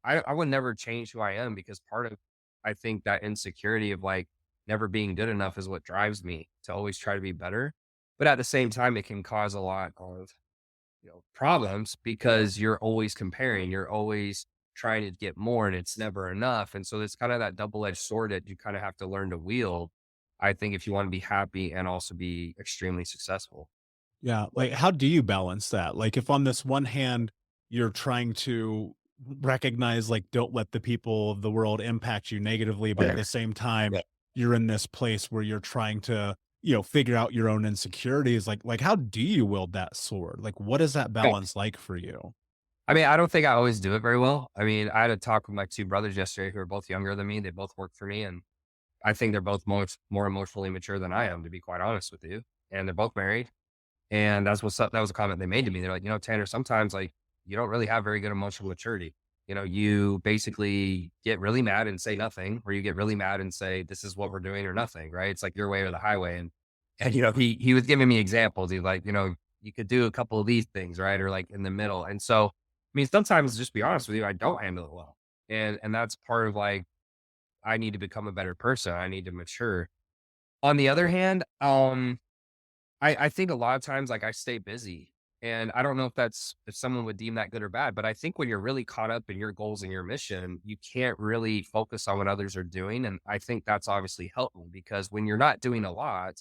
I would never change who I am because part of, I think that insecurity of like never being good enough is what drives me to always try to be better. But at the same time, it can cause a lot of, problems because you're always comparing, you're always trying to get more and it's never enough. And so it's kind of that double-edged sword that you kind of have to learn to wield. I think if you want to be happy and also be extremely successful. Yeah, like, how do you balance that? Like, if on this one hand, you're trying to recognize, like, don't let the people of the world impact you negatively, but at Yeah. the same time, Yeah. you're in this place where you're trying to, figure out your own insecurities. Like, how do you wield that sword? Like, what is that balance like for you? I mean, I don't think I always do it very well. I mean, I had a talk with my two brothers yesterday who are both younger than me. They both work for me, and I think they're both more emotionally mature than I am, to be quite honest with you. And they're both married. And that was a comment they made to me. They're like, Tanner, sometimes like you don't really have very good emotional maturity. You basically get really mad and say nothing, or you get really mad and say, this is what we're doing or nothing, right? It's like your way or the highway. And he was giving me examples. He's like, you could do a couple of these things, right? Or like in the middle. And so, I mean, sometimes just be honest with you, I don't handle it well. And that's part of like, I need to become a better person. I need to mature. On the other hand, I think a lot of times, like, I stay busy, and I don't know if someone would deem that good or bad, but I think when you're really caught up in your goals and your mission, you can't really focus on what others are doing, and I think that's obviously helpful because when you're not doing a lot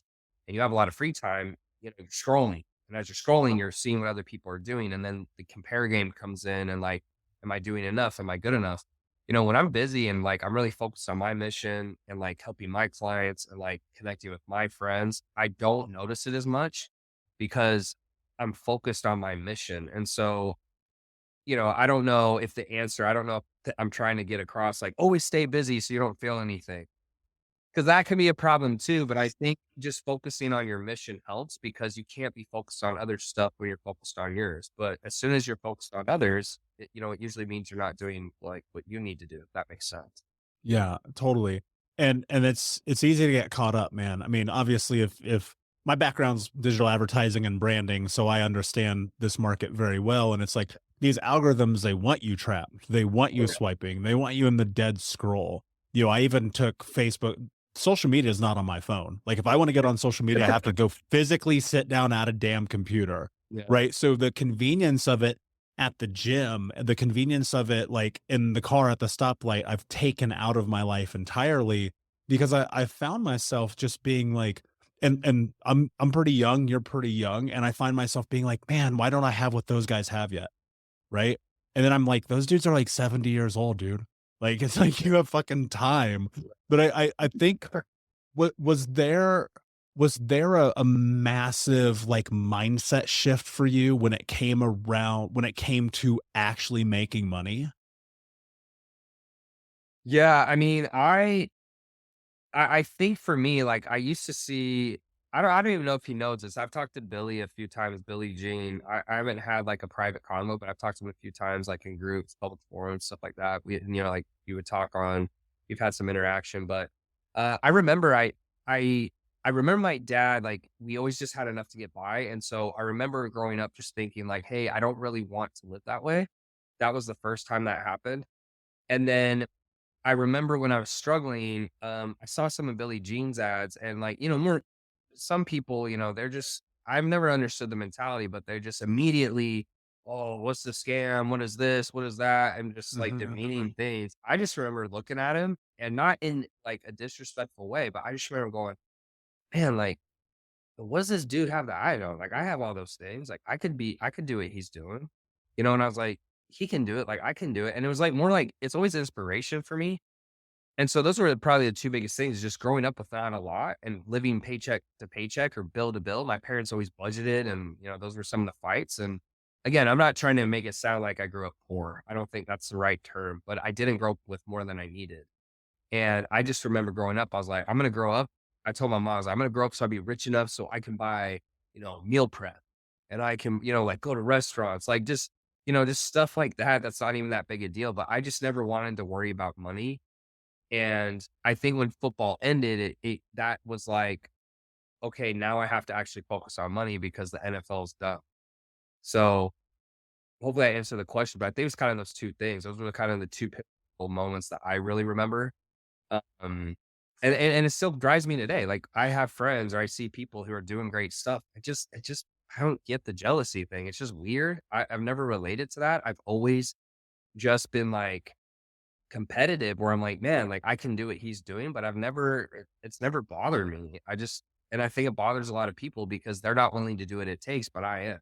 and you have a lot of free time, you're scrolling, and as you're scrolling, you're seeing what other people are doing, and then the compare game comes in and, like, am I doing enough? Am I good enough? When I'm busy and, like, I'm really focused on my mission and, like, helping my clients and, like, connecting with my friends, I don't notice it as much because I'm focused on my mission. And so, I don't know if I don't know if I'm trying to get across, like, always stay busy so you don't feel anything. 'Cause that can be a problem too, but I think just focusing on your mission helps because you can't be focused on other stuff when you're focused on yours, but as soon as you're focused on others, it usually means you're not doing, like, what you need to do, if that makes sense. Yeah, totally. And it's easy to get caught up, man. I mean, obviously if my background's digital advertising and branding, so I understand this market very well. And it's like these algorithms, they want you trapped. They want you Oh, yeah. swiping. They want you in the dead scroll. You know, I even took Facebook. Social media is not on my phone. Like if I want to get on social media, I have to go physically sit down at a damn computer. Yeah. Right. So the convenience of it at the gym, the convenience of it, like in the car at the stoplight, I've taken out of my life entirely because I found myself just being like, and I'm pretty young, you're pretty young, and I find myself being like, man, why don't I have what those guys have yet? Right. And then I'm like, those dudes are like 70 years old, dude. Like it's like you have fucking time. But I think what was there a massive, like, mindset shift for you when it came to actually making money? Yeah, I mean, I think for me, like, I used to see I don't even know if he knows this. I've talked to Billy a few times, Billy Jean. I haven't had, like, a private convo, but I've talked to him a few times, like, in groups, public forums, stuff like that. Like, we would talk on we've had some interaction, but, I remember I I remember my dad, like, we always just had enough to get by, and so I remember growing up just thinking like, "Hey, I don't really want to live that way." That was the first time that happened, and then I remember when I was struggling, I saw some of Billie Jean's ads and like, more some people, they're just I've never understood the mentality, but they're just immediately, oh, what's the scam? What is this? What is that? And just like Mhm. demeaning things. I just remember looking at him and not in like a disrespectful way, but I just remember going, man, like, what does this dude have that I don't? Like, I have all those things. Like, I could do what he's doing, and I was like, he can do it. Like, I can do it. And it was like more like it's always inspiration for me and so those were probably the 2 biggest things, just growing up with that a lot and living paycheck to paycheck or bill to bill. My parents always budgeted and, those were some of the fights. And again, I'm not trying to make it sound like I grew up poor. I don't think that's the right term, but I didn't grow up with more than I needed. And I just remember growing up, I was like, I'm gonna grow up. I told my mom, I was like, I'm gonna grow up so I'll be rich enough so I can buy, meal prep and I can, like go to restaurants, like just stuff like that. That's not even that big a deal. But I just never wanted to worry about money and I think when football ended, it that was like, okay, now I have to actually focus on money because the NFL is done. So hopefully I answered the question, but I think it's kind of those two things. Those were kind of the two pivotal moments that I really remember. Um, and it still drives me today. Like I have friends or I see people who are doing great stuff. I don't get the jealousy thing. It's just weird. I've never related to that. I've always just been like competitive where I'm like, "Man, like, I can do what he's doing," but it's never bothered me. And I think it bothers a lot of people because they're not willing to do what it takes, but I am.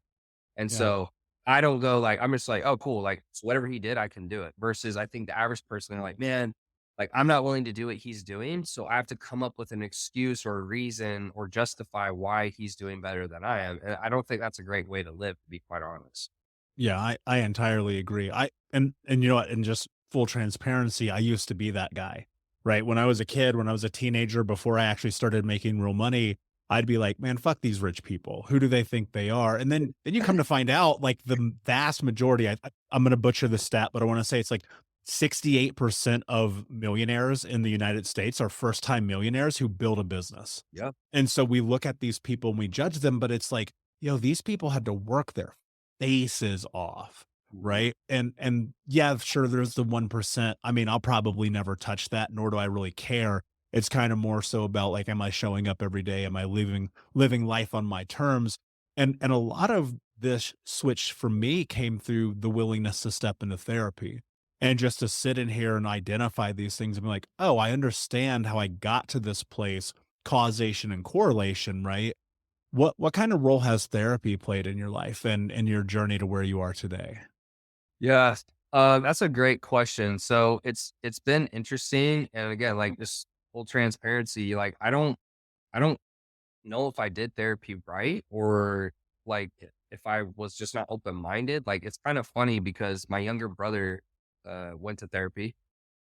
And Yeah. so, I don't go like I'm just like, "Oh, cool, like, so whatever he did, I can do it." Versus I think the average person, they're like, "Man, like, I'm not willing to do what he's doing, so I have to come up with an excuse or a reason or justify why he's doing better than I am." And I don't think that's a great way to live, to be quite honest. Yeah, I entirely agree. And you know what, in just full transparency, I used to be that guy, right? When I was a kid, when I was a teenager, before I actually started making real money, I'd be like, man, fuck these rich people. Who do they think they are? And then you come to find out, like the vast majority, I'm gonna butcher the stat, but I want to say it's like 68% of millionaires in the United States are first time millionaires who build a business. Yeah. And so we look at these people and we judge them, but it's like, these people had to work their faces off, Mhm. right? And yeah, sure, there's the 1%. I mean, I'll probably never touch that, nor do I really care. It's kind of more so about like, am I showing up every day? Am I living life on my terms? And a lot of this switch for me came through the willingness to step into therapy and just to sit in here and identify these things and be like, oh, I understand how I got to this place, causation and correlation, right? What kind of role has therapy played in your life and your journey to where you are today? Yes. That's a great question. So it's been interesting, and again, like just full transparency, like I don't know if I did therapy right or like if I was just not open minded. Like it's kind of funny because my younger brother went to therapy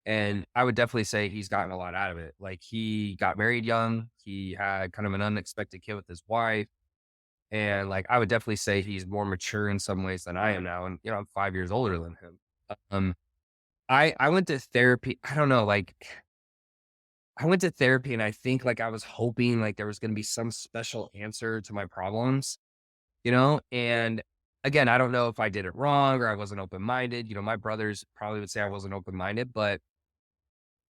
And I would definitely say he's gotten a lot out of it. Like, he got married young, he had kind of an unexpected kid with his wife. And like, I would definitely say he's more mature in some ways than I am now. And, I'm 5 years older than him. Um, I went to therapy. I don't know, like, I went to therapy and I think like I was hoping like there was going to be some special answer to my problems, And again, I don't know if I did it wrong or I wasn't open minded. My brothers probably would say I wasn't open minded, but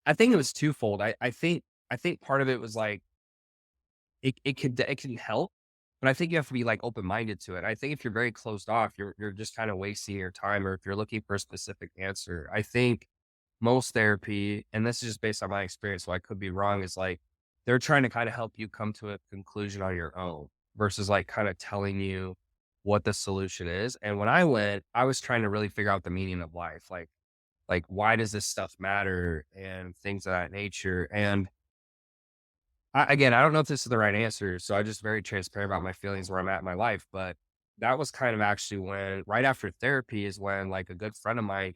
I think it was twofold. I think part of it was like it can help, but I think you have to be like open minded to it. I think if you're very closed off, you're just kind of wasting your time, or if you're looking for a specific answer. I think most therapy, and this is just based on my experience, so I could be wrong, is like they're trying to kind of help you come to a conclusion on your own versus like kind of telling you what the solution is. And when I went, I was trying to really figure out the meaning of life, like why does this stuff matter and things of that nature. And again, I don't know if this is the right answer, so I'm just very transparent about my feelings where I'm at in my life. But that was kind of actually when, right after therapy, is when like a good friend of mine,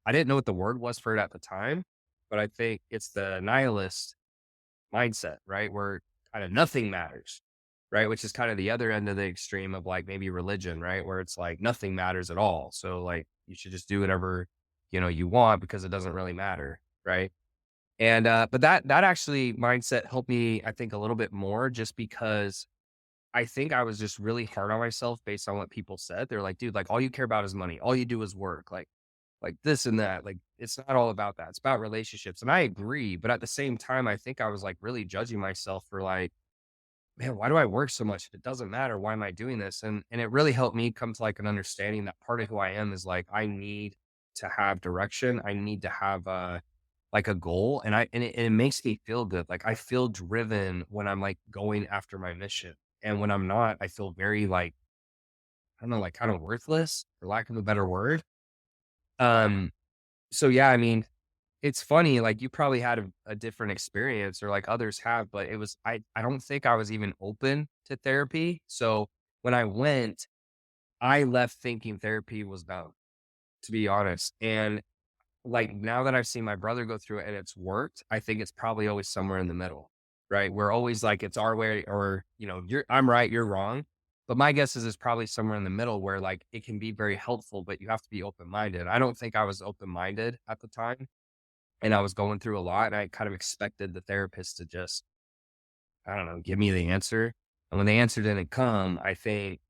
I didn't know what the word was for it at the time, but I think it's the nihilist mindset, right? Where kind of nothing matters, right? Which is kind of the other end of the extreme of like maybe religion, right? Where it's like nothing matters at all. So like you should just do whatever, you want because it doesn't really matter, right? And, but that actually mindset helped me, I think, a little bit more just because I think I was just really hard on myself based on what people said. They're like, dude, like all you care about is money. All you do is work. Like this and that. Like it's not all about that. It's about relationships. And I agree. But at the same time, I think I was like really judging myself for like, man, why do I work so much? It doesn't matter. Why am I doing this? And it really helped me come to like an understanding that part of who I am is like, I need to have direction. I need to have like a goal, and it makes me feel good. Like I feel driven when I'm like going after my mission. And when I'm not, I feel very like, I don't know, like kind of worthless for lack of a better word. Um, so yeah, I mean, it's funny, like you probably had a different experience or like others have, but I don't think I was even open to therapy. So when I went, I left thinking therapy was dumb, to be honest. And like, now that I've seen my brother go through it and it's worked, I think it's probably always somewhere in the middle, right? We're always like, it's our way or, I'm right, you're wrong. But my guess is it's probably somewhere in the middle where like it can be very helpful, but you have to be open-minded. I don't think I was open-minded at the time, and I was going through a lot, and I kind of expected the therapist to just, I don't know, give me the answer. And when the answer didn't come, I think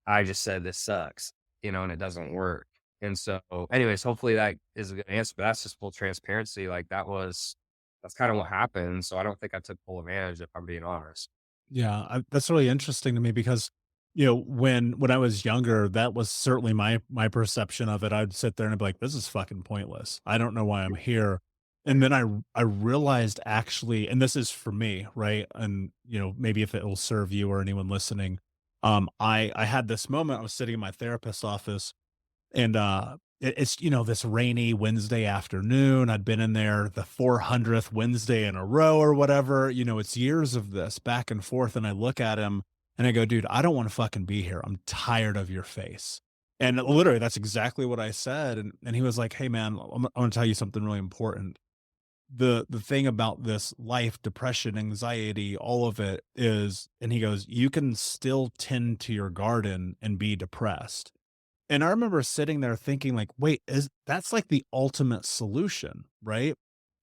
I just said, "This sucks," and it doesn't work. And so, anyways, hopefully that is a good answer, but that's just full transparency. Like that's kind of what happened. So I don't think I took full advantage if I'm being honest. Yeah, that's really interesting to me because, when I was younger, that was certainly my perception of it. I'd sit there and I'd be like, "This is fucking pointless. I don't know why I'm here." And then I realized actually, and this is for me, right? And maybe if it will serve you or anyone listening, I had this moment. I was sitting in my therapist's office, and, it's, this rainy Wednesday afternoon. I'd been in there the 400th Wednesday in a row or whatever. It's years of this back and forth. And I look at him and I go, dude, I don't want to fucking be here. I'm tired of your face. And literally, that's exactly what I said. And he was like, hey, man, I want to tell you something really important. The thing about this life, depression, anxiety, all of it is, and he goes, you can still tend to your garden and be depressed. And I remember sitting there thinking like, wait, is that's like the ultimate solution, right?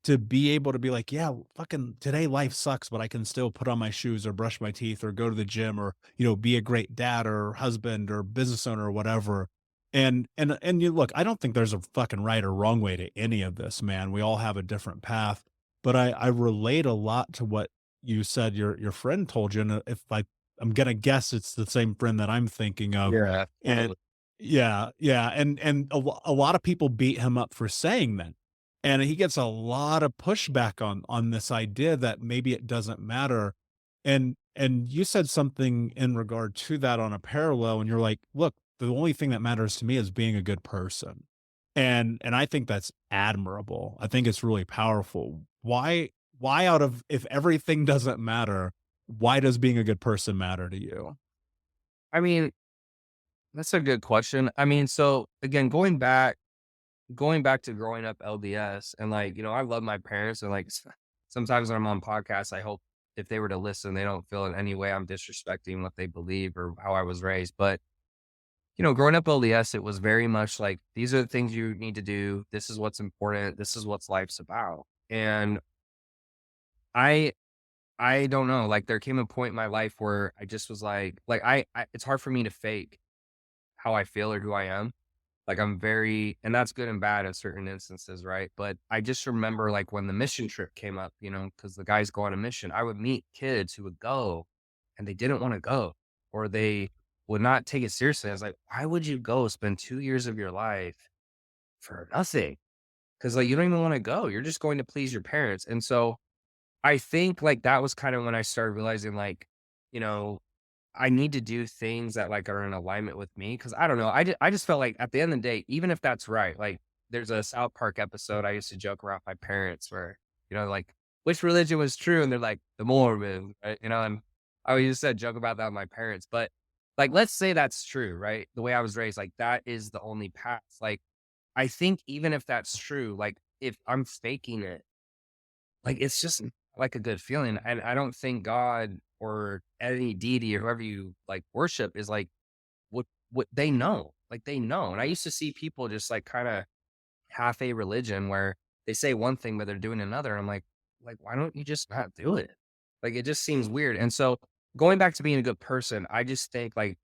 To be able to be like, yeah, fucking today life sucks, but I can still put on my shoes or brush my teeth or go to the gym or, be a great dad or husband or business owner or whatever. And you look, I don't think there's a fucking right or wrong way to any of this, man. We all have a different path. But I relate a lot to what you said your friend told you. And if I'm gonna guess it's the same friend that I'm thinking of. Yeah. And yeah, yeah, and a lot of people beat him up for saying that, and he gets a lot of pushback on this idea that maybe it doesn't matter, and you said something in regard to that on a parallel, and you're like, "Look, the only thing that matters to me is being a good person," and I think that's admirable. I think it's really powerful. Why out of if everything doesn't matter, why does being a good person matter to you? I mean, that's a good question. I mean, so again, going back, going back to growing up LDS and like, I love my parents and like sometimes when I'm on podcasts, I hope if they were to listen, they don't feel in any way I'm disrespecting what they believe or how I was raised. But, growing up LDS, it was very much like, these are the things you need to do. This is what's important. This is what life's about. And I, I don't know, like there came a point in my life where I just was like it's hard for me to fake how I feel or who I am. Like I'm very, and that's good and bad in certain instances, right? But I just remember like when the mission trip came up, because the guys go on a mission, I would meet kids who would go and they didn't want to go or they would not take it seriously. I was like, why would you go spend 2 years of your life for nothing? Because like you don't even want to go. You're just going to please your parents. And so I think like that was kind of when I started realizing like, you know, I need to do things that, like, are in alignment with me because I don't know, I just felt like at the end of the day, even if that's right, like, there's a South Park episode I used to joke around with my parents where, like, "Which religion was true?" And they're like, "The Mormon," right? And I always used to joke about that with my parents, but, like, let's say that's true, right? The way I was raised, like, that is the only path, like, I think even if that's true, like, if I'm faking it like, it's just like a good feeling, and I don't think God or any deity or whoever you, like, worship is, like, what they know, like, they know, and I used to see people just, like, kinda half a religion where they say one thing, but they're doing another, I'm like, "Why don't you just not do it?" Like, it just seems weird, and so, going back to being a good person, I just think, like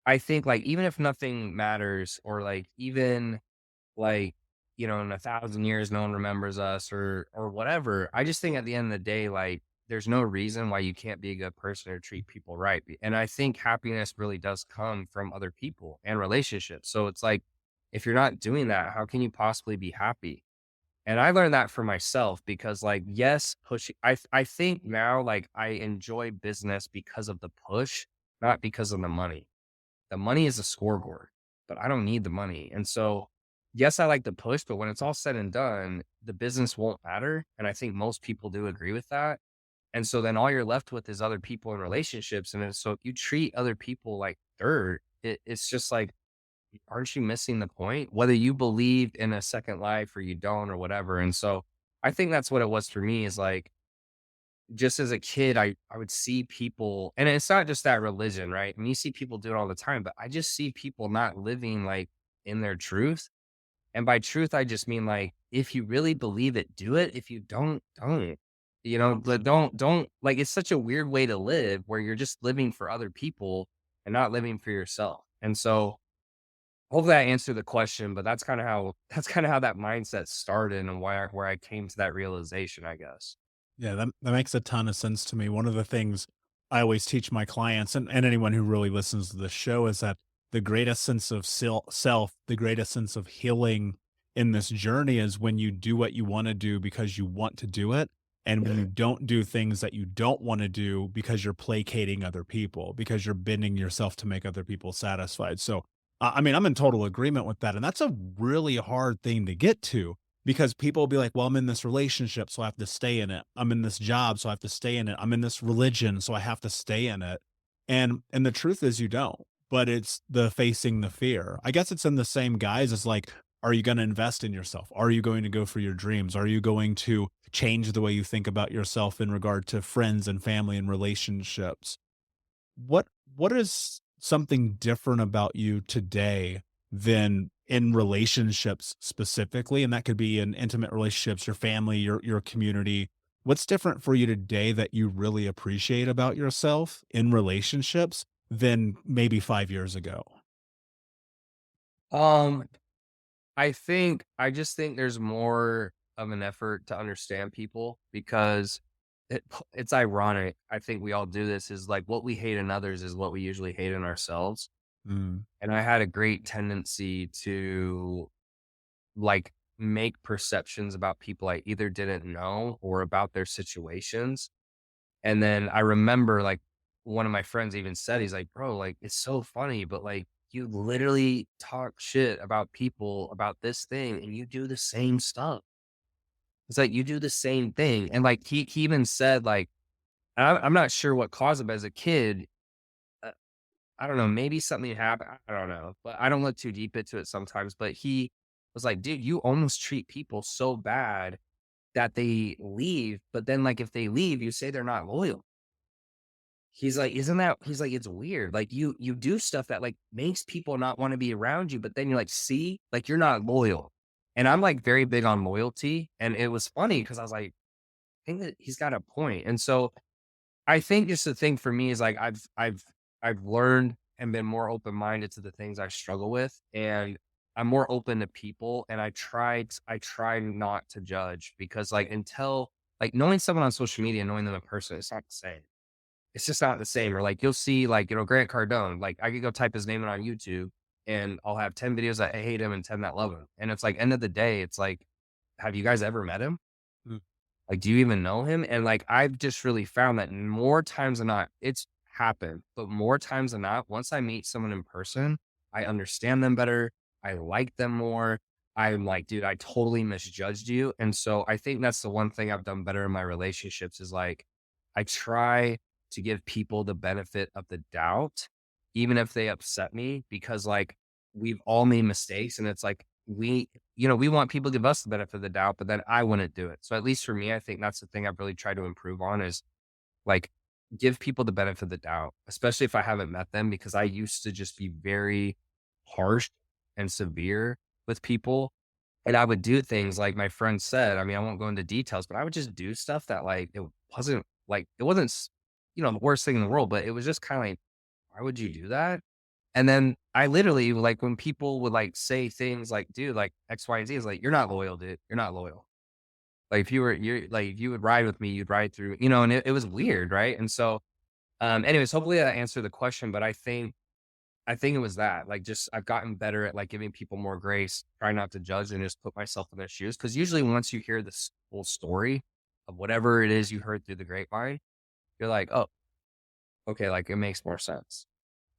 I think, like, even if nothing matters or, like, even like, in 1,000 years, no one remembers us or whatever. I just think at the end of the day, like, there's no reason why you can't be a good person or treat people right. And I think happiness really does come from other people and relationships. So it's like, if you're not doing that, how can you possibly be happy? And I learned that for myself because, like, yes, pushing. I think now, like, I enjoy business because of the push, not because of the money. The money is a scoreboard, but I don't need the money. And so, yes, I like the push, but when it's all said and done, the business won't matter. And I think most people do agree with that. And so then all you're left with is other people in relationships. So if you treat other people like dirt, it's just like, aren't you missing the point? Whether you believe in a second life or you don't or whatever. And so I think that's what it was for me is like, just as a kid, I would see people and it's not just that religion, right? I mean, you see people do it all the time, but I just see people not living, like, in their truth, and by truth, I just mean, like, if you really believe it, do it. If you don't. But don't like, it's such a weird way to live where you're just living for other people and not living for yourself, and so, hopefully I answered the question, but that's kinda how that mindset started and where I came to that realization, I guess. Yeah, that makes a ton of sense to me. One of the things I always teach my clients and anyone who really listens to the show is that the greatest sense of self, the greatest sense of healing in this journey is when you do what you want to do because you want to do it. And when you don't do things that you don't want to do because you're placating other people, because you're bending yourself to make other people satisfied. So, I mean, I'm in total agreement with that. And that's a really hard thing to get to because people will be like, well, I'm in this relationship, so I have to stay in it. I'm in this job, so I have to stay in it. I'm in this religion, so I have to stay in it. And the truth is you don't, but it's the facing the fear. I guess it's in the same guise as like, are you going to invest in yourself? Are you going to go for your dreams? Are you going to change the way you think about yourself in regard to friends and family and relationships? What is something different about you today than in relationships specifically? And that could be in intimate relationships, your family, your community. What's different for you today that you really appreciate about yourself in relationships than maybe 5 years ago? Um, I just think there's more of an effort to understand people because it's ironic. I think we all do this is like what we hate in others is what we usually hate in ourselves. Mm, And I had a great tendency to like make perceptions about people I either didn't know or about their situations. And then I remember like one of my friends even said, he's like, bro, like it's so funny, but like you literally talk shit about people about this thing and you do the same stuff. It's like you do the same thing. And like he even said, like, and I'm not sure what caused him as a kid. uh, I don't know, maybe something happened. I don't know, but I don't look too deep into it sometimes. But he was like, dude, you almost treat people so bad that they leave. But then like if they leave, you say they're not loyal. He's like, "Isn't that?" He's like, "It's weird. Like you do stuff that like makes people not want to be around you, but then you're like, see, like you're not loyal." And I'm like very big on loyalty. And it was funny because I was like, I think that he's got a point. And so I think just the thing for me is like I've learned and been more open-minded to the things I struggle with. And I'm more open to people. And I try not to judge because like until like knowing someone on social media, knowing them in person, it's not the same. It's just not the same. Or like you'll see like, Grant Cardone, like I could go type his name in on YouTube and I'll have 10 videos that I hate him and 10 that love him. And it's like end of the day, it's like, have you guys ever met him? Mm. Like, do you even know him? And like I've just really found that more times than not, it's happened, but more times than not, once I meet someone in person, I understand them better. I like them more. I'm like, dude, I totally misjudged you. And so I think that's the one thing I've done better in my relationships is like I try to give people the benefit of the doubt, even if they upset me, because like we've all made mistakes and it's like we want people to give us the benefit of the doubt, but then I wouldn't do it. So at least for me, I think that's the thing I've really tried to improve on is like give people the benefit of the doubt, especially if I haven't met them, because I used to just be very harsh and severe with people. And I would do things like my friend said, I mean, I won't go into details, but I would just do stuff that like it wasn't, the worst thing in the world, but it was just kind of like, why would you do that? And then I literally like when people would like say things like, dude, like X, Y, and Z is like, you're not loyal, dude. You're not loyal. Like if you would ride with me, you'd ride through, and it was weird. Right. And so, anyways, hopefully that answered the question, but I think it was that like, just, I've gotten better at like giving people more grace, try not to judge and just put myself in their shoes. Cause usually once you hear this whole story of whatever it is you heard through the grapevine, you're like, oh, okay. Like it makes more sense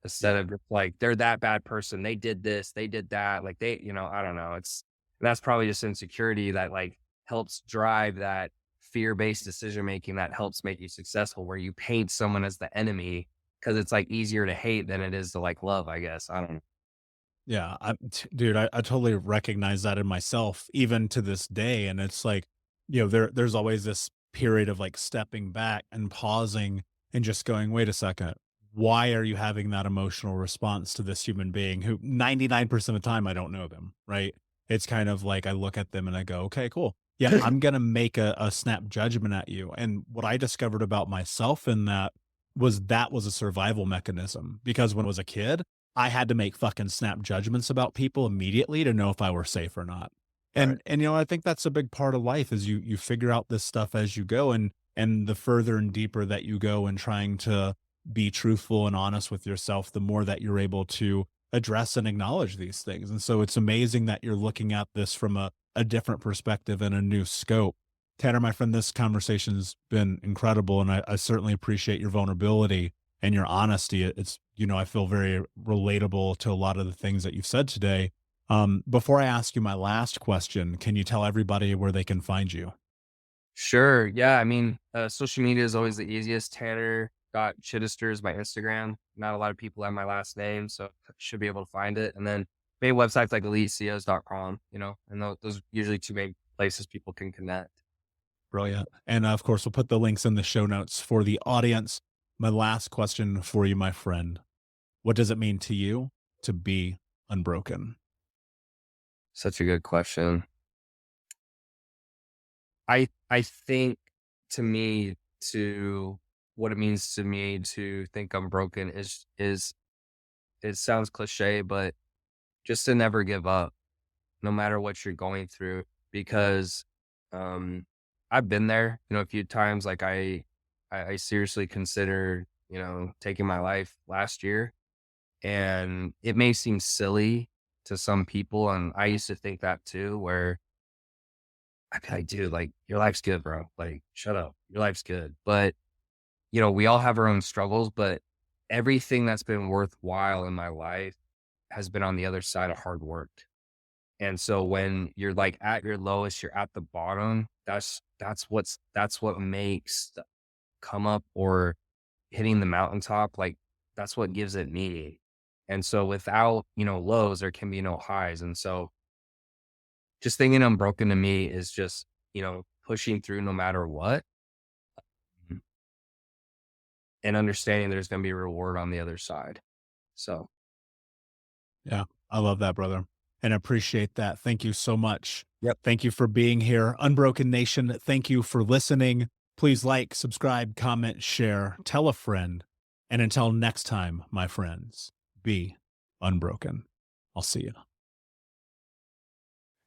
instead Yeah. of just like, they're that bad person. They did this, they did that. Like I don't know. That's probably just insecurity that like helps drive that fear-based decision making that helps make you successful, where you paint someone as the enemy because it's like easier to hate than it is to like love, I guess. I don't know. Yeah, dude, I totally recognize that in myself, even to this day. And it's like, there's always this period of like stepping back and pausing and just going, wait a second, why are you having that emotional response to this human being who 99% of the time I don't know them, right? It's kind of like I look at them and I go, okay, cool. Yeah, I'm gonna make a snap judgment at you. And what I discovered about myself in that was a survival mechanism because when I was a kid, I had to make fucking snap judgments about people immediately to know if I were safe or not. Right. And I think that's a big part of life is you figure out this stuff as you go and the further and deeper that you go in trying to be truthful and honest with yourself, the more that you're able to address and acknowledge these things. And so it's amazing that you're looking at this from a different perspective and a new scope. Tanner, my friend, this conversation's been incredible, and I certainly appreciate your vulnerability and your honesty. It's, I feel very relatable to a lot of the things that you've said today. Before I ask you my last question, can you tell everybody where they can find you? Sure. Yeah. I mean, social media is always the easiest. Tanner.Chidester is my Instagram. Not a lot of people have my last name, so should be able to find it. And then main websites like elitecos.com, and those are usually two main places people can connect. Brilliant. And of course, we'll put the links in the show notes for the audience. My last question for you, my friend. What does it mean to you to be unbroken? Such a good question. I think to me to what it means to me to think I'm broken is it sounds cliche, but just to never give up no matter what you're going through, because um I've been there, a few times. Like I seriously considered, taking my life last year, and it may seem silly to some people, and I used to think that too, where I'd be like, dude, like your life's good, bro. Like, shut up. Your life's good. But, we all have our own struggles, but everything that's been worthwhile in my life has been on the other side of hard work. And so when you're like at your lowest, you're at the bottom, that's what makes the come up or hitting the mountaintop. Like that's what gives it meaning. And so without, lows, there can be no highs. And so just thinking unbroken to me is just, pushing through no matter what, and understanding there's going to be a reward on the other side. So, Yeah, I love that, brother, and appreciate that. Thank you so much. yep. Thank you for being here. Unbroken Nation, thank you for listening. Please like, subscribe, comment, share, tell a friend. And until next time, my friends, be unbroken. I'll see you.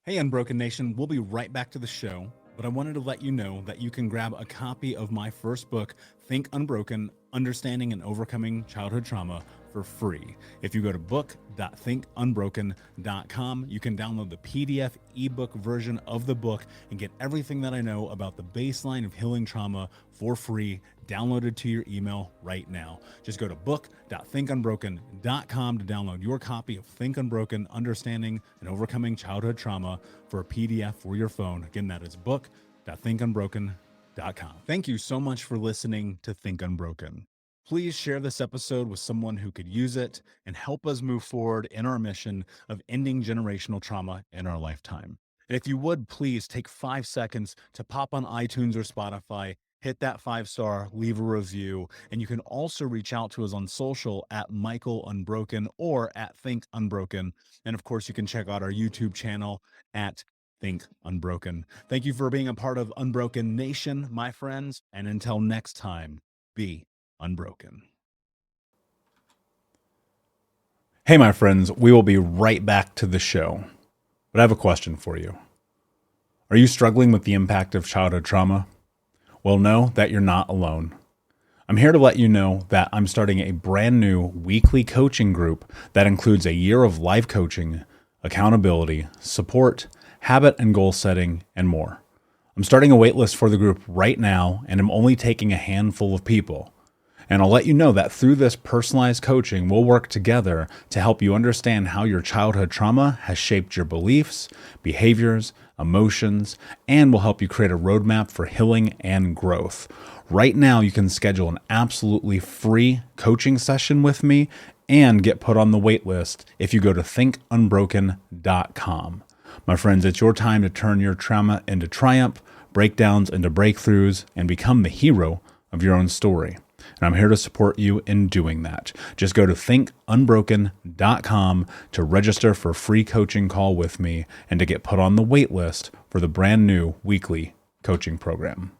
Hey, Unbroken Nation, we'll be right back to the show, but I wanted to let you know that you can grab a copy of my first book, Think Unbroken, Understanding and Overcoming Childhood Trauma, for free. If you go to book.thinkunbroken.com, you can download the PDF ebook version of the book and get everything that I know about the baseline of healing trauma for free, downloaded to your email right now. Just go to book.thinkunbroken.com to download your copy of Think Unbroken, Understanding and Overcoming Childhood Trauma for a PDF for your phone. Again, that is book.thinkunbroken.com. Thank you so much for listening to Think Unbroken. Please share this episode with someone who could use it and help us move forward in our mission of ending generational trauma in our lifetime. And if you would, please take 5 seconds to pop on iTunes or Spotify, hit that 5-star, leave a review, and you can also reach out to us on social at Michael Unbroken or at Think Unbroken. And of course, you can check out our YouTube channel at Think Unbroken. Thank you for being a part of Unbroken Nation, my friends. And until next time, be unbroken. Hey, my friends, we will be right back to the show. But I have a question for you. Are you struggling with the impact of childhood trauma? Well, know that you're not alone. I'm here to let you know that I'm starting a brand new weekly coaching group that includes a year of life coaching, accountability, support, habit and goal setting, and more. I'm starting a waitlist for the group right now, and I'm only taking a handful of people. And I'll let you know that through this personalized coaching, we'll work together to help you understand how your childhood trauma has shaped your beliefs, behaviors, emotions, and will help you create a roadmap for healing and growth. Right now, you can schedule an absolutely free coaching session with me and get put on the wait list if you go to thinkunbroken.com. My friends, it's your time to turn your trauma into triumph, breakdowns into breakthroughs, and become the hero of your own story. And I'm here to support you in doing that. Just go to thinkunbroken.com to register for a free coaching call with me and to get put on the wait list for the brand new weekly coaching program.